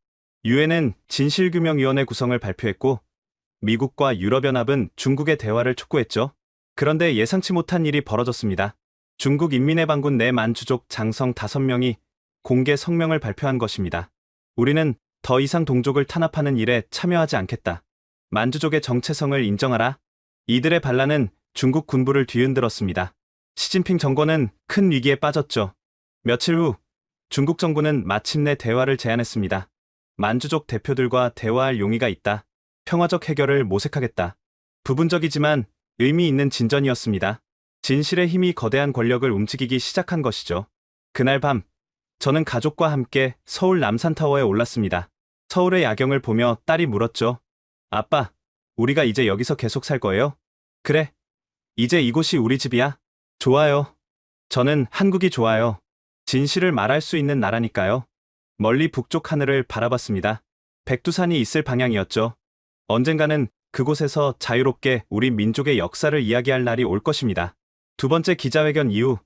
유엔은 진실규명위원회 구성을 발표했고 미국과 유럽연합은 중국의 대화를 촉구했죠. 그런데 예상치 못한 일이 벌어졌습니다. 중국 인민해방군 내 만주족 장성 5명이 공개 성명을 발표한 것입니다. 우리는 더 이상 동족을 탄압하는 일에 참여하지 않겠다. 만주족의 정체성을 인정하라. 이들의 반란은 중국 군부를 뒤흔들었습니다. 시진핑 정권은 큰 위기에 빠졌죠. 며칠 후 중국 정부는 마침내 대화를 제안했습니다. 만주족 대표들과 대화할 용의가 있다. 평화적 해결을 모색하겠다. 부분적이지만 의미 있는 진전이었습니다. 진실의 힘이 거대한 권력을 움직이기 시작한 것이죠. 그날 밤, 저는 가족과 함께 서울 남산타워에 올랐습니다. 서울의 야경을 보며 딸이 물었죠. 아빠, 우리가 이제 여기서 계속 살 거예요? 그래. 이제 이곳이 우리 집이야. 좋아요. 저는 한국이 좋아요. 진실을 말할 수 있는 나라니까요. 멀리 북쪽 하늘을 바라봤습니다. 백두산이 있을 방향이었죠. 언젠가는 그곳에서 자유롭게 우리 민족의 역사를 이야기할 날이 올 것입니다. 두 번째 기자회견 이후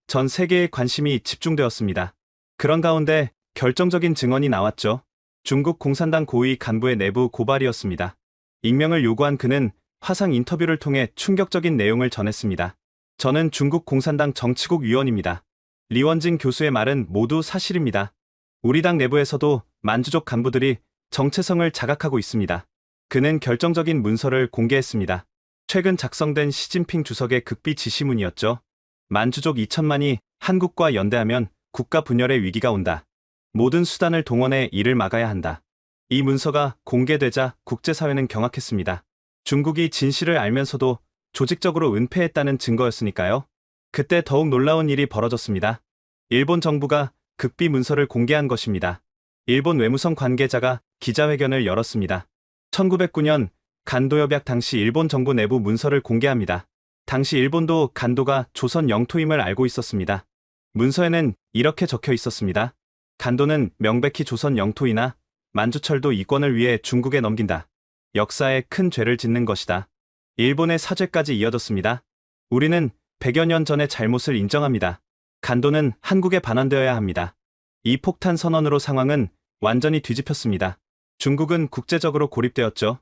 전 세계의 관심이 집중되었습니다. 그런 가운데 결정적인 증언이 나왔죠. 중국 공산당 고위 간부의 내부 고발이었습니다. 익명을 요구한 그는 화상 인터뷰를 통해 충격적인 내용을 전했습니다. 저는 중국 공산당 정치국 위원입니다. 리원진 교수의 말은 모두 사실입니다. 우리 당 내부에서도 만주족 간부들이 정체성을 자각하고 있습니다. 그는 결정적인 문서를 공개했습니다. 최근 작성된 시진핑 주석의 극비 지시문이었죠. 만주족 2천만이 한국과 연대하면 국가 분열의 위기가 온다. 모든 수단을 동원해 이를 막아야 한다. 이 문서가 공개되자 국제사회는 경악했습니다. 중국이 진실을 알면서도 조직적으로 은폐했다는 증거였으니까요. 그때 더욱 놀라운 일이 벌어졌습니다. 일본 정부가 극비 문서를 공개한 것입니다. 일본 외무성 관계자가 기자회견을 열었습니다. 1909년 간도협약 당시 일본 정부 내부 문서를 공개합니다. 당시 일본도 간도가 조선 영토임을 알고 있었습니다. 문서에는 이렇게 적혀 있었습니다. 간도는 명백히 조선 영토이나 만주철도 이권을 위해 중국에 넘긴다. 역사에 큰 죄를 짓는 것이다. 일본의 사죄까지 이어졌습니다. 우리는 100여 년 전의 잘못을 인정합니다. 간도는 한국에 반환되어야 합니다. 이 폭탄 선언으로 상황은 완전히 뒤집혔습니다. 중국은 국제적으로 고립되었죠.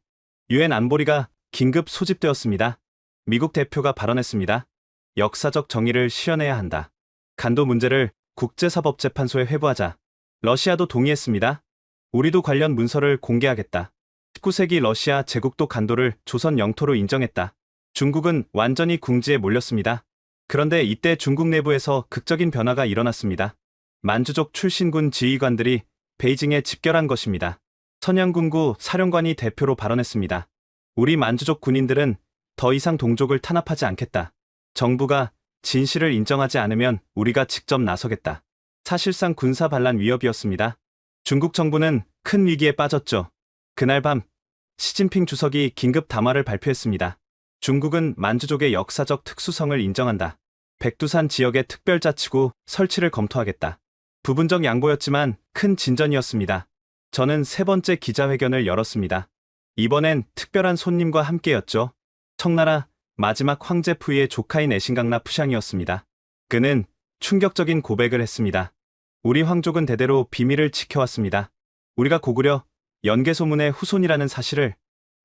유엔 안보리가 긴급 소집되었습니다. 미국 대표가 발언했습니다. 역사적 정의를 실현해야 한다. 간도 문제를 국제사법재판소에 회부하자. 러시아도 동의했습니다. 우리도 관련 문서를 공개하겠다. 19세기 러시아 제국도 간도를 조선 영토로 인정했다. 중국은 완전히 궁지에 몰렸습니다. 그런데 이때 중국 내부에서 극적인 변화가 일어났습니다. 만주족 출신군 지휘관들이 베이징에 집결한 것입니다. 선양군구 사령관이 대표로 발언했습니다. 우리 만주족 군인들은 더 이상 동족을 탄압하지 않겠다. 정부가 진실을 인정하지 않으면 우리가 직접 나서겠다. 사실상 군사 반란 위협이었습니다. 중국 정부는 큰 위기에 빠졌죠. 그날 밤 시진핑 주석이 긴급 담화를 발표했습니다. 중국은 만주족의 역사적 특수성을 인정한다. 백두산 지역의 특별자치구 설치를 검토하겠다. 부분적 양보였지만 큰 진전이었습니다. 저는 세 번째 기자회견을 열었습니다. 이번엔 특별한 손님과 함께였죠. 청나라 마지막 황제 푸이의 조카인 애신강나 푸샹이었습니다. 그는 충격적인 고백을 했습니다. 우리 황족은 대대로 비밀을 지켜왔습니다. 우리가 고구려 연개소문의 후손이라는 사실을.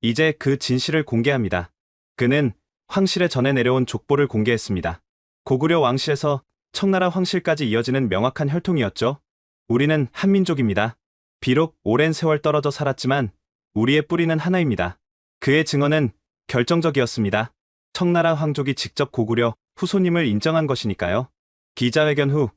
이제 그 진실을 공개합니다. 그는 황실에 전해 내려온 족보를 공개했습니다. 고구려 왕실에서 청나라 황실까지 이어지는 명확한 혈통이었죠. 우리는 한민족입니다. 비록 오랜 세월 떨어져 살았지만 우리의 뿌리는 하나입니다. 그의 증언은 결정적이었습니다. 청나라 황족이 직접 고구려 후손임을 인정한 것이니까요. 기자회견 후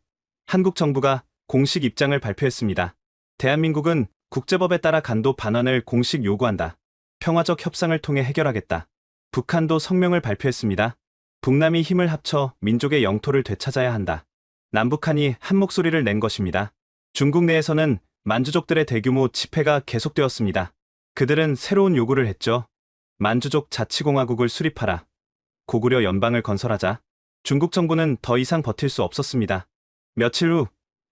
한국 정부가 공식 입장을 발표했습니다. 대한민국은 국제법에 따라 간도 반환을 공식 요구한다. 평화적 협상을 통해 해결하겠다. 북한도 성명을 발표했습니다. 북남이 힘을 합쳐 민족의 영토를 되찾아야 한다. 남북한이 한 목소리를 낸 것입니다. 중국 내에서는 만주족들의 대규모 집회가 계속되었습니다. 그들은 새로운 요구를 했죠. 만주족 자치공화국을 수립하라. 고구려 연방을 건설하자. 중국 정부는 더 이상 버틸 수 없었습니다. 며칠 후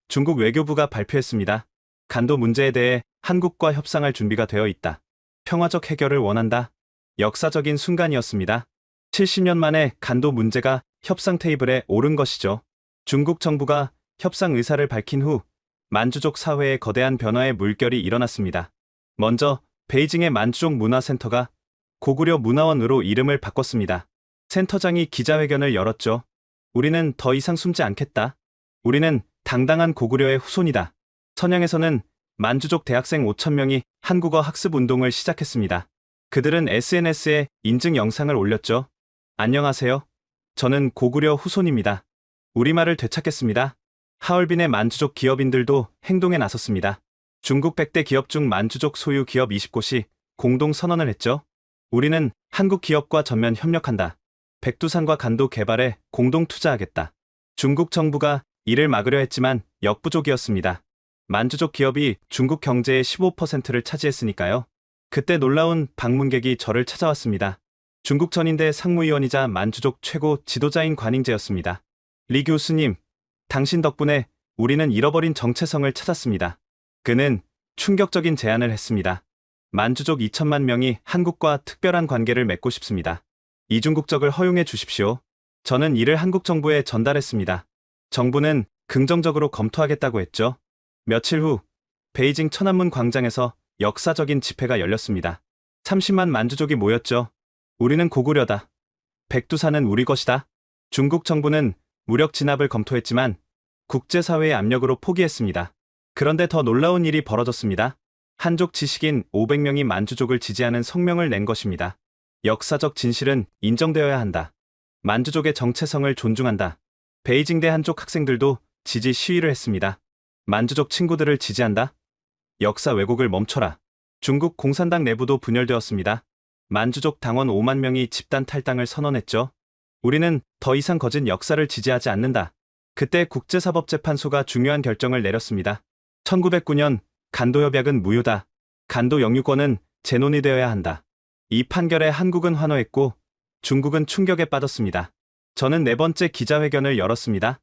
중국 외교부가 발표했습니다. 간도 문제에 대해 한국과 협상할 준비가 되어 있다. 평화적 해결을 원한다. 역사적인 순간이었습니다. 70년 만에 간도 문제가 협상 테이블에 오른 것이죠. 중국 정부가 협상 의사를 밝힌 후 만주족 사회에 거대한 변화의 물결이 일어났습니다. 먼저 베이징의 만주족 문화센터가 고구려 문화원으로 이름을 바꿨습니다. 센터장이 기자회견을 열었죠. 우리는 더 이상 숨지 않겠다. 우리는 당당한 고구려의 후손이다. 선양에서는 만주족 대학생 5,000명이 한국어 학습 운동을 시작했습니다. 그들은 SNS에 인증 영상을 올렸죠. 안녕하세요. 저는 고구려 후손입니다. 우리말을 되찾겠습니다. 하얼빈의 만주족 기업인들도 행동에 나섰습니다. 중국 100대 기업 중 만주족 소유 기업 20곳이 공동 선언을 했죠. 우리는 한국 기업과 전면 협력한다. 백두산과 간도 개발에 공동 투자하겠다. 중국 정부가 이를 막으려 했지만 역부족이었습니다. 만주족 기업이 중국 경제의 15%를 차지했으니까요. 그때 놀라운 방문객이 저를 찾아왔습니다. 중국 전인대 상무위원이자 만주족 최고 지도자인 관잉제였습니다. 리 교수님, 당신 덕분에 우리는 잃어버린 정체성을 찾았습니다. 그는 충격적인 제안을 했습니다. 만주족 2천만 명이 한국과 특별한 관계를 맺고 싶습니다. 이중국적을 허용해 주십시오. 저는 이를 한국 정부에 전달했습니다. 정부는 긍정적으로 검토하겠다고 했죠. 며칠 후 베이징 천안문 광장에서 역사적인 집회가 열렸습니다. 30만 만주족이 모였죠. 우리는 고구려다. 백두산은 우리 것이다. 중국 정부는 무력 진압을 검토했지만 국제사회의 압력으로 포기했습니다. 그런데 더 놀라운 일이 벌어졌습니다. 한족 지식인 500명이 만주족을 지지하는 성명을 낸 것입니다. 역사적 진실은 인정되어야 한다. 만주족의 정체성을 존중한다. 베이징대 한족 학생들도 지지 시위를 했습니다. 만주족 친구들을 지지한다. 역사 왜곡을 멈춰라. 중국 공산당 내부도 분열되었습니다. 만주족 당원 5만 명이 집단 탈당을 선언했죠. 우리는 더 이상 거짓 역사를 지지하지 않는다. 그때 국제사법재판소가 중요한 결정을 내렸습니다. 1909년 간도협약은 무효다. 간도 영유권은 재논의 되어야 한다. 이 판결에 한국은 환호했고 중국은 충격에 빠졌습니다. 저는 네 번째 기자회견을 열었습니다.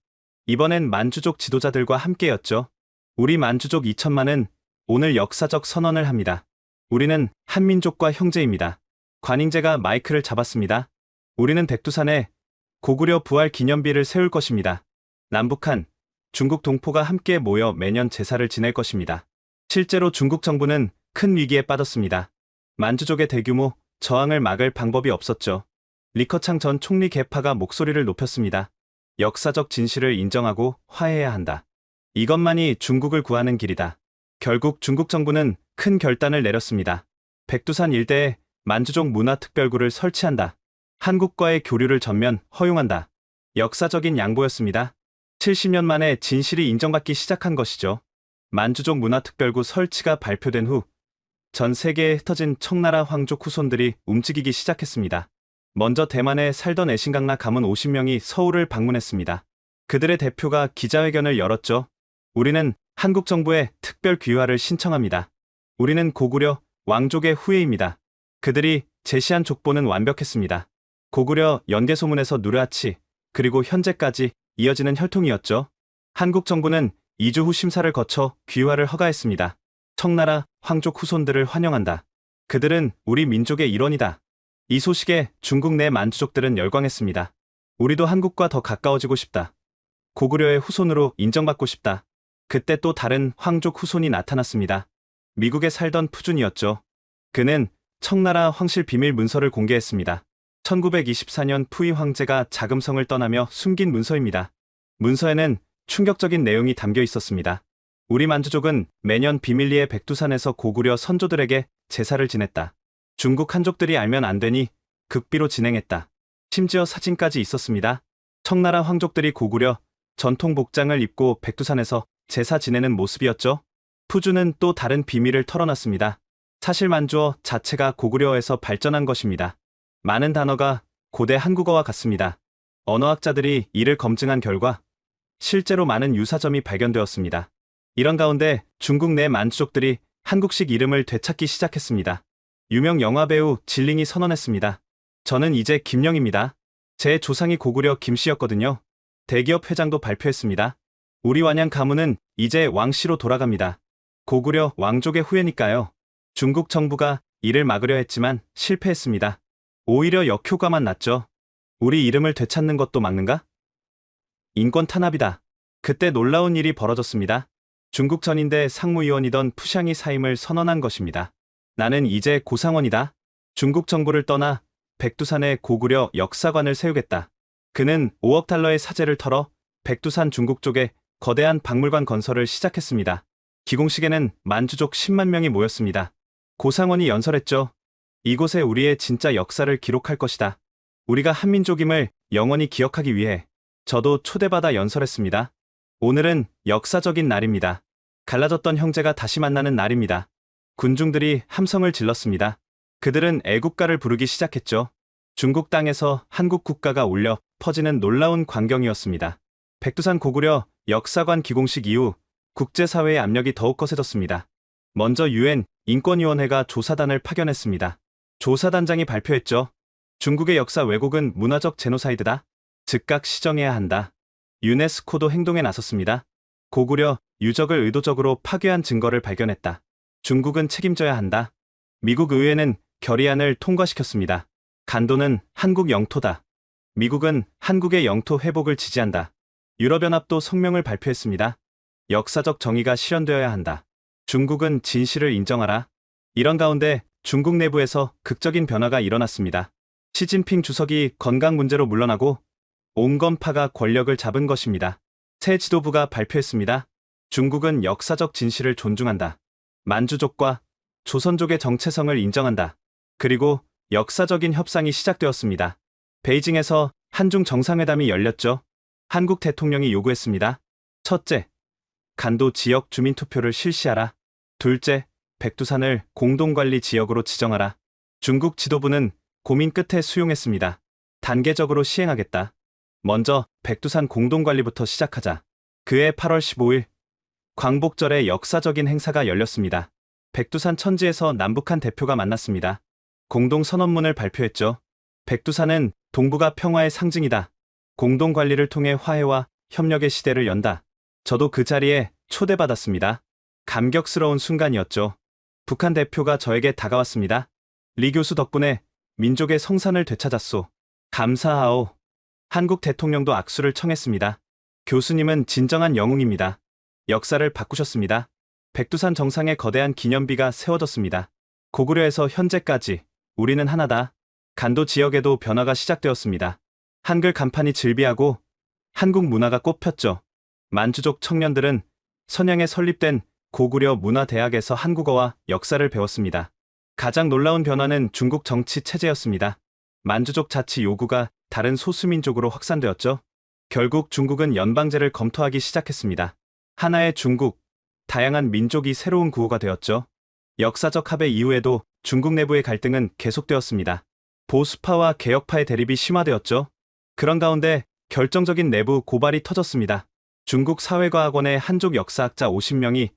이번엔 만주족 지도자들과 함께였죠. 우리 만주족 2천만은 오늘 역사적 선언을 합니다. 우리는 한민족과 형제입니다. 관잉제가 마이크를 잡았습니다. 우리는 백두산에 고구려 부활 기념비를 세울 것입니다. 남북한, 중국 동포가 함께 모여 매년 제사를 지낼 것입니다. 실제로 중국 정부는 큰 위기에 빠졌습니다. 만주족의 대규모 저항을 막을 방법이 없었죠. 리커창 전 총리 계파가 목소리를 높였습니다. 역사적 진실을 인정하고 화해해야 한다. 이것만이 중국을 구하는 길이다. 결국 중국 정부는 큰 결단을 내렸습니다. 백두산 일대에 만주족 문화특별구를 설치한다. 한국과의 교류를 전면 허용한다. 역사적인 양보였습니다. 70년 만에 진실이 인정받기 시작한 것이죠. 만주족 문화특별구 설치가 발표된 후 전 세계에 흩어진 청나라 황족 후손들이 움직이기 시작했습니다. 먼저 대만에 살던 애신강라 가문 50명이 서울을 방문했습니다. 그들의 대표가 기자회견을 열었죠. 우리는 한국 정부에 특별 귀화를 신청합니다. 우리는 고구려 왕족의 후예입니다. 그들이 제시한 족보는 완벽했습니다. 고구려 연개소문에서 누르하치, 그리고 현재까지 이어지는 혈통이었죠. 한국 정부는 2주 후 심사를 거쳐 귀화를 허가했습니다. 청나라 황족 후손들을 환영한다. 그들은 우리 민족의 일원이다. 이 소식에 중국 내 만주족들은 열광했습니다. 우리도 한국과 더 가까워지고 싶다. 고구려의 후손으로 인정받고 싶다. 그때 또 다른 황족 후손이 나타났습니다. 미국에 살던 푸준이었죠. 그는 청나라 황실 비밀 문서를 공개했습니다. 1924년 푸이 황제가 자금성을 떠나며 숨긴 문서입니다. 문서에는 충격적인 내용이 담겨 있었습니다. 우리 만주족은 매년 비밀리에 백두산에서 고구려 선조들에게 제사를 지냈다. 중국 한족들이 알면 안 되니 극비로 진행했다. 심지어 사진까지 있었습니다. 청나라 황족들이 고구려 전통 복장을 입고 백두산에서 제사 지내는 모습이었죠. 푸주는 또 다른 비밀을 털어놨습니다. 사실 만주어 자체가 고구려에서 발전한 것입니다. 많은 단어가 고대 한국어와 같습니다. 언어학자들이 이를 검증한 결과 실제로 많은 유사점이 발견되었습니다. 이런 가운데 중국 내 만주족들이 한국식 이름을 되찾기 시작했습니다. 유명 영화배우 진링이 선언했습니다. 저는 이제 김영입니다. 제 조상이 고구려 김씨였거든요. 대기업 회장도 발표했습니다. 우리 완양 가문은 이제 왕씨로 돌아갑니다. 고구려 왕족의 후예니까요. 중국 정부가 이를 막으려 했지만 실패했습니다. 오히려 역효과만 났죠. 우리 이름을 되찾는 것도 막는가? 인권 탄압이다. 그때 놀라운 일이 벌어졌습니다. 중국 전인대 상무위원이던 푸샹이 사임을 선언한 것입니다. 나는 이제 고상원이다. 중국 정부를 떠나 백두산에 고구려 역사관을 세우겠다. 그는 5억 달러의 사재를 털어 백두산 중국 쪽에 거대한 박물관 건설을 시작했습니다. 기공식에는 만주족 10만 명이 모였습니다. 고상원이 연설했죠. 이곳에 우리의 진짜 역사를 기록할 것이다. 우리가 한민족임을 영원히 기억하기 위해 저도 초대받아 연설했습니다. 오늘은 역사적인 날입니다. 갈라졌던 형제가 다시 만나는 날입니다. 군중들이 함성을 질렀습니다. 그들은 애국가를 부르기 시작했죠. 중국 땅에서 한국 국가가 울려 퍼지는 놀라운 광경이었습니다. 백두산 고구려 역사관 기공식 이후 국제사회의 압력이 더욱 거세졌습니다. 먼저 유엔 인권위원회가 조사단을 파견했습니다. 조사단장이 발표했죠. 중국의 역사 왜곡은 문화적 제노사이드다. 즉각 시정해야 한다. 유네스코도 행동에 나섰습니다. 고구려 유적을 의도적으로 파괴한 증거를 발견했다. 중국은 책임져야 한다. 미국 의회는 결의안을 통과시켰습니다. 간도는 한국 영토다. 미국은 한국의 영토 회복을 지지한다. 유럽연합도 성명을 발표했습니다. 역사적 정의가 실현되어야 한다. 중국은 진실을 인정하라. 이런 가운데 중국 내부에서 극적인 변화가 일어났습니다. 시진핑 주석이 건강 문제로 물러나고 온건파가 권력을 잡은 것입니다. 새 지도부가 발표했습니다. 중국은 역사적 진실을 존중한다. 만주족과 조선족의 정체성을 인정한다. 그리고 역사적인 협상이 시작되었습니다. 베이징에서 한중 정상회담이 열렸죠. 한국 대통령이 요구했습니다. 첫째, 간도 지역 주민투표를 실시하라. 둘째, 백두산을 공동관리 지역으로 지정하라. 중국 지도부는 고민 끝에 수용했습니다. 단계적으로 시행하겠다. 먼저 백두산 공동관리부터 시작하자. 그해 8월 15일 광복절에 역사적인 행사가 열렸습니다. 백두산 천지에서 남북한 대표가 만났습니다. 공동선언문을 발표했죠. 백두산은 동북아 평화의 상징이다. 공동관리를 통해 화해와 협력의 시대를 연다. 저도 그 자리에 초대받았습니다. 감격스러운 순간이었죠. 북한 대표가 저에게 다가왔습니다. 리 교수 덕분에 민족의 성산을 되찾았소. 감사하오. 한국 대통령도 악수를 청했습니다. 교수님은 진정한 영웅입니다. 역사를 바꾸셨습니다. 백두산 정상에 거대한 기념비가 세워졌습니다. 고구려에서 현재까지 우리는 하나다. 간도 지역에도 변화가 시작되었습니다. 한글 간판이 즐비하고 한국 문화가 꽃폈죠. 만주족 청년들은 선양에 설립된 고구려 문화대학에서 한국어와 역사를 배웠습니다. 가장 놀라운 변화는 중국 정치 체제였습니다. 만주족 자치 요구가 다른 소수민족으로 확산되었죠. 결국 중국은 연방제를 검토하기 시작했습니다. 하나의 중국, 다양한 민족이 새로운 구호가 되었죠. 역사적 합의 이후에도 중국 내부의 갈등은 계속되었습니다. 보수파와 개혁파의 대립이 심화되었죠. 그런 가운데 결정적인 내부 고발이 터졌습니다. 중국 사회과학원의 한족 역사학자 50명이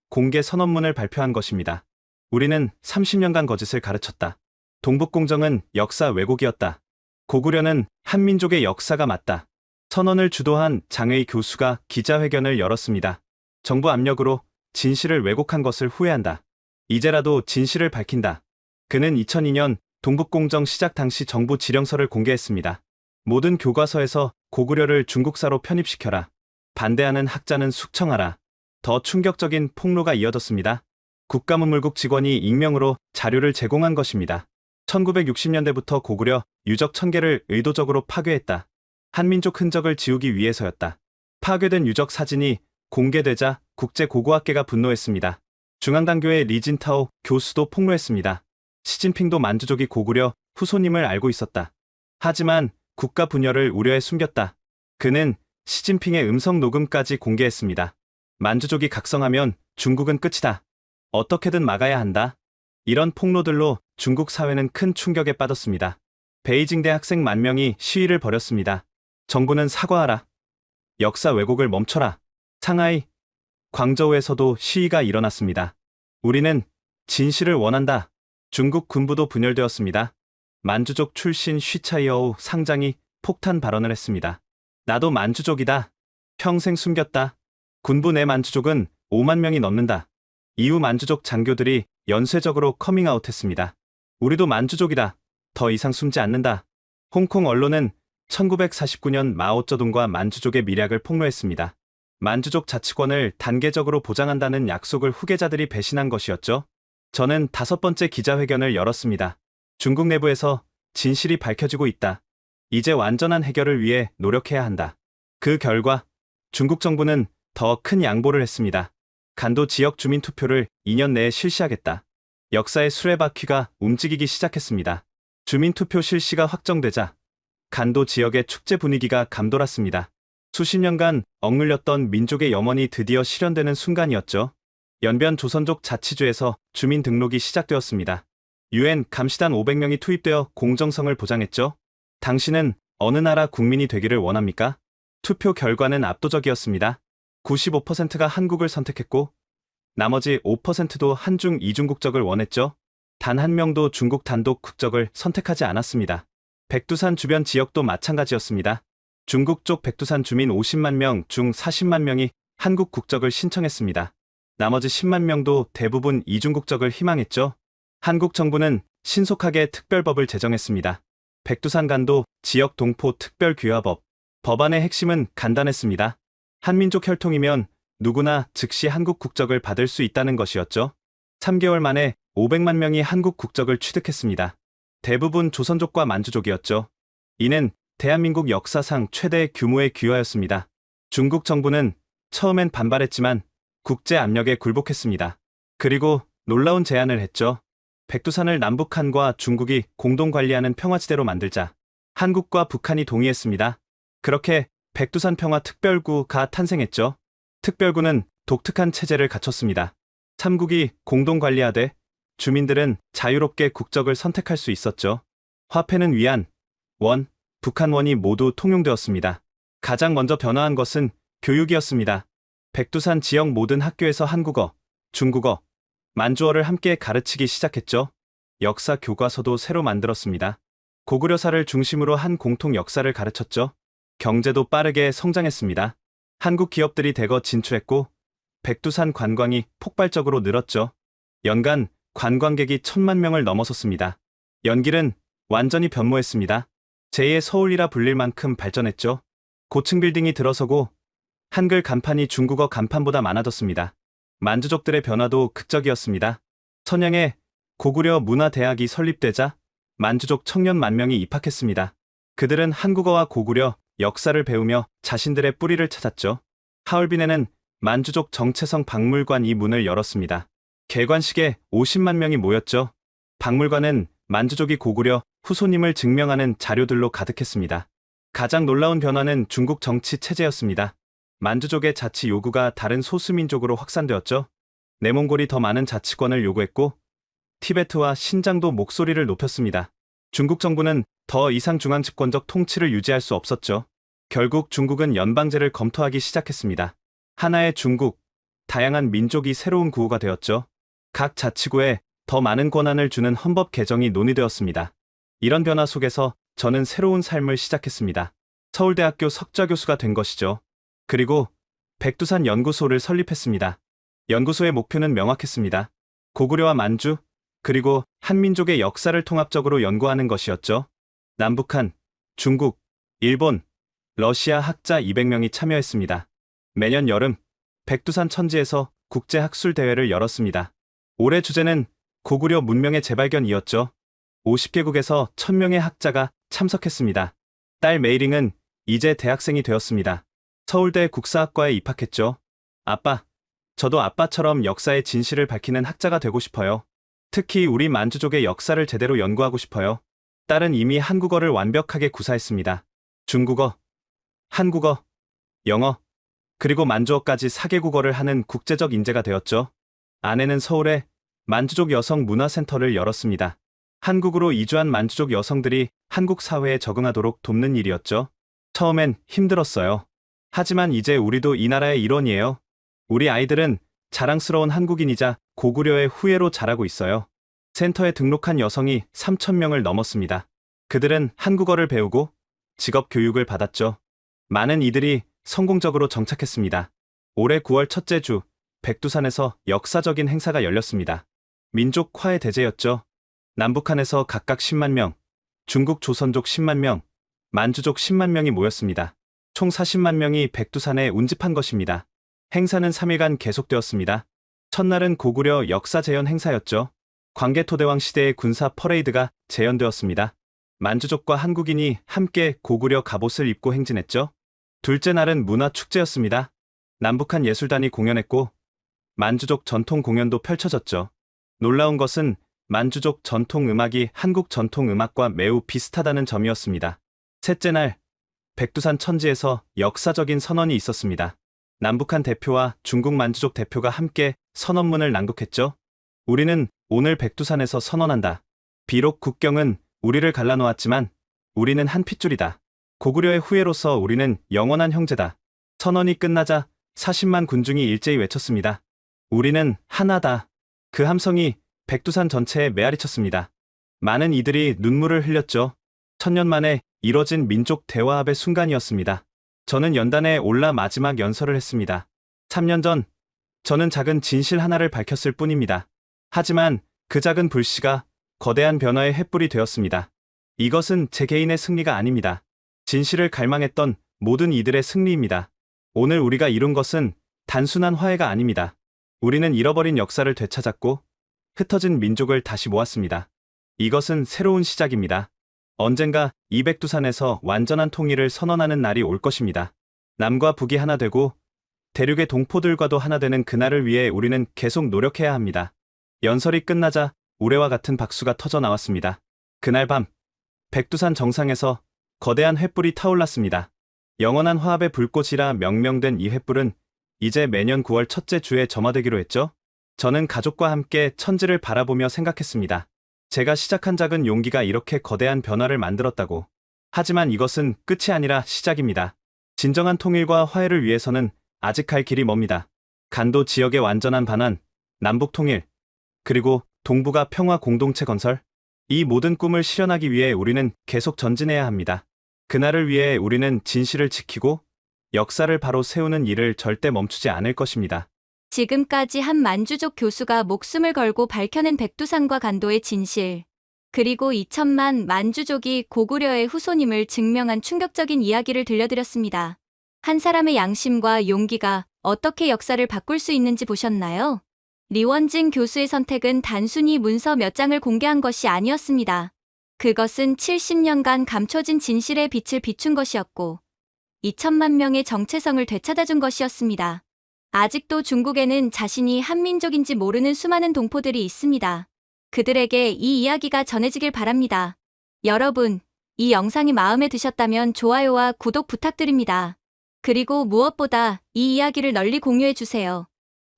공개 선언문을 발표한 것입니다. 우리는 30년간 거짓을 가르쳤다. 동북공정은 역사 왜곡이었다. 고구려는 한민족의 역사가 맞다. 선언을 주도한 장의 교수가 기자회견을 열었습니다. 정부 압력으로 진실을 왜곡한 것을 후회한다. 이제라도 진실을 밝힌다. 그는 2002년 동북공정 시작 당시 정부 지령서를 공개했습니다. 모든 교과서에서 고구려를 중국사로 편입시켜라. 반대하는 학자는 숙청하라. 더 충격적인 폭로가 이어졌습니다. 국가문물국 직원이 익명으로 자료를 제공한 것입니다. 1960년대부터 고구려 유적 1000개를 의도적으로 파괴했다. 한민족 흔적을 지우기 위해서였다. 파괴된 유적 사진이 공개되자 국제고고학계가 분노했습니다. 중앙당교의 리진타오 교수도 폭로했습니다. 시진핑도 만주족이 고구려 후손임을 알고 있었다. 하지만 국가 분열을 우려해 숨겼다. 그는 시진핑의 음성 녹음까지 공개했습니다. 만주족이 각성하면 중국은 끝이다. 어떻게든 막아야 한다. 이런 폭로들로 중국 사회는 큰 충격에 빠졌습니다. 베이징대 학생 10,000명이 시위를 벌였습니다. 정부는 사과하라. 역사 왜곡을 멈춰라. 상하이, 광저우에서도 시위가 일어났습니다. 우리는 진실을 원한다. 중국 군부도 분열되었습니다. 만주족 출신 쉬차이어우 상장이 폭탄 발언을 했습니다. 나도 만주족이다. 평생 숨겼다. 군부 내 만주족은 50,000명이 넘는다. 이후 만주족 장교들이 연쇄적으로 커밍아웃했습니다. 우리도 만주족이다. 더 이상 숨지 않는다. 홍콩 언론은 1949년 마오쩌둥과 만주족의 밀약을 폭로했습니다. 만주족 자치권을 단계적으로 보장한다는 약속을 후계자들이 배신한 것이었죠. 저는 5번째 기자회견을 열었습니다. 중국 내부에서 진실이 밝혀지고 있다. 이제 완전한 해결을 위해 노력해야 한다. 그 결과 중국 정부는 더 큰 양보를 했습니다. 간도 지역 주민 투표를 2년 내에 실시하겠다. 역사의 수레바퀴가 움직이기 시작했습니다. 주민 투표 실시가 확정되자 간도 지역의 축제 분위기가 감돌았습니다. 수십 년간 억눌렸던 민족의 염원이 드디어 실현되는 순간이었죠. 연변 조선족 자치주에서 주민 등록이 시작되었습니다. UN 감시단 500명이 투입되어 공정성을 보장했죠. 당신은 어느 나라 국민이 되기를 원합니까? 투표 결과는 압도적이었습니다. 95%가 한국을 선택했고 나머지 5%도 한중 이중국적을 원했죠. 단 한 명도 중국 단독 국적을 선택하지 않았습니다. 백두산 주변 지역도 마찬가지였습니다. 중국 쪽 백두산 주민 50만 명 중 40만 명이 한국 국적을 신청했습니다. 나머지 10만 명도 대부분 이중국적을 희망했죠. 한국 정부는 신속하게 특별법을 제정했습니다. 백두산 간도 지역 동포 특별규화법. 법안의 핵심은 간단했습니다. 한민족 혈통이면 누구나 즉시 한국 국적을 받을 수 있다는 것이었죠. 3개월 만에 500만 명이 한국 국적을 취득했습니다. 대부분 조선족과 만주족이었죠. 이는 대한민국 역사상 최대 규모의 규화였습니다. 중국 정부는 처음엔 반발했지만 국제 압력에 굴복했습니다. 그리고 놀라운 제안을 했죠. 백두산을 남북한과 중국이 공동 관리하는 평화지대로 만들자. 한국과 북한이 동의했습니다. 그렇게 백두산 평화특별구가 탄생했죠. 특별구는 독특한 체제를 갖췄습니다. 3국이 공동 관리하되 주민들은 자유롭게 국적을 선택할 수 있었죠. 화폐는 위안, 원, 북한원이 모두 통용되었습니다. 가장 먼저 변화한 것은 교육이었습니다. 백두산 지역 모든 학교에서 한국어, 중국어, 만주어를 함께 가르치기 시작했죠. 역사 교과서도 새로 만들었습니다. 고구려사를 중심으로 한 공통 역사를 가르쳤죠. 경제도 빠르게 성장했습니다. 한국 기업들이 대거 진출했고 백두산 관광이 폭발적으로 늘었죠. 연간 관광객이 1,000만 명을 넘어섰습니다. 연길은 완전히 변모했습니다. 제2의 서울이라 불릴 만큼 발전했죠. 고층 빌딩이 들어서고 한글 간판이 중국어 간판보다 많아졌습니다. 만주족들의 변화도 극적이었습니다. 선양에 고구려 문화대학이 설립되자 만주족 청년 10,000명이 입학했습니다. 그들은 한국어와 고구려 역사를 배우며 자신들의 뿌리를 찾았죠. 하얼빈에는 만주족 정체성 박물관이 문을 열었습니다. 개관식에 50만 명이 모였죠. 박물관은 만주족이 고구려 후손임을 증명하는 자료들로 가득했습니다. 가장 놀라운 변화는 중국 정치 체제였습니다. 만주족의 자치 요구가 다른 소수민족으로 확산되었죠. 내몽골이 더 많은 자치권을 요구했고 티베트와 신장도 목소리를 높였습니다. 중국 정부는 더 이상 중앙집권적 통치를 유지할 수 없었죠. 결국 중국은 연방제를 검토하기 시작했습니다. 하나의 중국, 다양한 민족이 새로운 구호가 되었죠. 각 자치구에 더 많은 권한을 주는 헌법 개정이 논의되었습니다. 이런 변화 속에서 저는 새로운 삶을 시작했습니다. 서울대학교 석좌 교수가 된 것이죠. 그리고 백두산 연구소를 설립했습니다. 연구소의 목표는 명확했습니다. 고구려와 만주, 그리고 한민족의 역사를 통합적으로 연구하는 것이었죠. 남북한, 중국, 일본, 러시아 학자 200명이 참여했습니다. 매년 여름 백두산 천지에서 국제학술대회를 열었습니다. 올해 주제는 고구려 문명의 재발견이었죠. 50개국에서 1,000명의 학자가 참석했습니다. 딸 메이링은 이제 대학생이 되었습니다. 서울대 국사학과에 입학했죠. 아빠, 저도 아빠처럼 역사의 진실을 밝히는 학자가 되고 싶어요. 특히 우리 만주족의 역사를 제대로 연구하고 싶어요. 딸은 이미 한국어를 완벽하게 구사했습니다. 중국어, 한국어, 영어, 그리고 만주어까지 4개국어를 하는 국제적 인재가 되었죠. 아내는 서울에 만주족 여성 문화센터를 열었습니다. 한국으로 이주한 만주족 여성들이 한국 사회에 적응하도록 돕는 일이었죠. 처음엔 힘들었어요. 하지만 이제 우리도 이 나라의 일원이에요. 우리 아이들은 자랑스러운 한국인이자 고구려의 후예로 자라고 있어요. 센터에 등록한 여성이 3,000명을 넘었습니다. 그들은 한국어를 배우고 직업 교육을 받았죠. 많은 이들이 성공적으로 정착했습니다. 올해 9월 첫째 주, 백두산에서 역사적인 행사가 열렸습니다. 민족 화해 대제였죠. 남북한에서 각각 10만 명, 중국 조선족 10만 명, 만주족 10만 명이 모였습니다. 총 40만 명이 백두산에 운집한 것입니다. 행사는 3일간 계속되었습니다. 첫날은 고구려 역사 재현 행사였죠. 광개토대왕 시대의 군사 퍼레이드가 재현되었습니다. 만주족과 한국인이 함께 고구려 갑옷을 입고 행진했죠. 둘째 날은 문화축제였습니다. 남북한 예술단이 공연했고 만주족 전통 공연도 펼쳐졌죠. 놀라운 것은 만주족 전통 음악이 한국 전통 음악과 매우 비슷하다는 점이었습니다. 셋째 날, 백두산 천지에서 역사적인 선언이 있었습니다. 남북한 대표와 중국 만주족 대표가 함께 선언문을 낭독했죠. 우리는 오늘 백두산에서 선언한다. 비록 국경은 우리를 갈라놓았지만 우리는 한 핏줄이다. 고구려의 후예로서 우리는 영원한 형제다. 선언이 끝나자 40만 군중이 일제히 외쳤습니다. 우리는 하나다. 그 함성이 백두산 전체에 메아리쳤습니다. 많은 이들이 눈물을 흘렸죠. 1000년 만에 이뤄진 민족 대화합의 순간이었습니다. 저는 연단에 올라 마지막 연설을 했습니다. 3년 전 저는 작은 진실 하나를 밝혔을 뿐입니다. 하지만 그 작은 불씨가 거대한 변화의 횃불이 되었습니다. 이것은 제 개인의 승리가 아닙니다. 진실을 갈망했던 모든 이들의 승리입니다. 오늘 우리가 이룬 것은 단순한 화해가 아닙니다. 우리는 잃어버린 역사를 되찾았고 흩어진 민족을 다시 모았습니다. 이것은 새로운 시작입니다. 언젠가 이 백두산에서 완전한 통일을 선언하는 날이 올 것입니다. 남과 북이 하나 되고 대륙의 동포들과도 하나 되는 그날을 위해 우리는 계속 노력해야 합니다. 연설이 끝나자 우레와 같은 박수가 터져 나왔습니다. 그날 밤 백두산 정상에서 거대한 횃불이 타올랐습니다. 영원한 화합의 불꽃이라 명명된 이 횃불은 이제 매년 9월 첫째 주에 점화되기로 했죠. 저는 가족과 함께 천지를 바라보며 생각했습니다. 제가 시작한 작은 용기가 이렇게 거대한 변화를 만들었다고. 하지만 이것은 끝이 아니라 시작입니다. 진정한 통일과 화해를 위해서는 아직 갈 길이 멉니다. 간도 지역의 완전한 반환, 남북 통일, 그리고 동북아 평화 공동체 건설. 이 모든 꿈을 실현하기 위해 우리는 계속 전진해야 합니다. 그날을 위해 우리는 진실을 지키고 역사를 바로 세우는 일을 절대 멈추지 않을 것입니다. 지금까지 한 만주족 교수가 목숨을 걸고 밝혀낸 백두산과 간도의 진실, 그리고 2천만 만주족이 고구려의 후손임을 증명한 충격적인 이야기를 들려드렸습니다. 한 사람의 양심과 용기가 어떻게 역사를 바꿀 수 있는지 보셨나요? 리원징 교수의 선택은 단순히 문서 몇 장을 공개한 것이 아니었습니다. 그것은 70년간 감춰진 진실의 빛을 비춘 것이었고 2천만 명의 정체성을 되찾아준 것이었습니다. 아직도 중국에는 자신이 한민족인지 모르는 수많은 동포들이 있습니다. 그들에게 이 이야기가 전해지길 바랍니다. 여러분, 이 영상이 마음에 드셨다면 좋아요와 구독 부탁드립니다. 그리고 무엇보다 이 이야기를 널리 공유해주세요.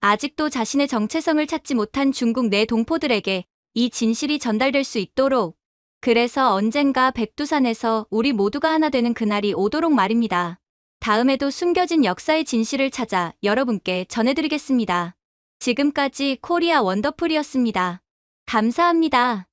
아직도 자신의 정체성을 찾지 못한 중국 내 동포들에게 이 진실이 전달될 수 있도록, 그래서 언젠가 백두산에서 우리 모두가 하나 되는 그날이 오도록 말입니다. 다음에도 숨겨진 역사의 진실을 찾아 여러분께 전해드리겠습니다. 지금까지 코리아 원더풀이었습니다. 감사합니다.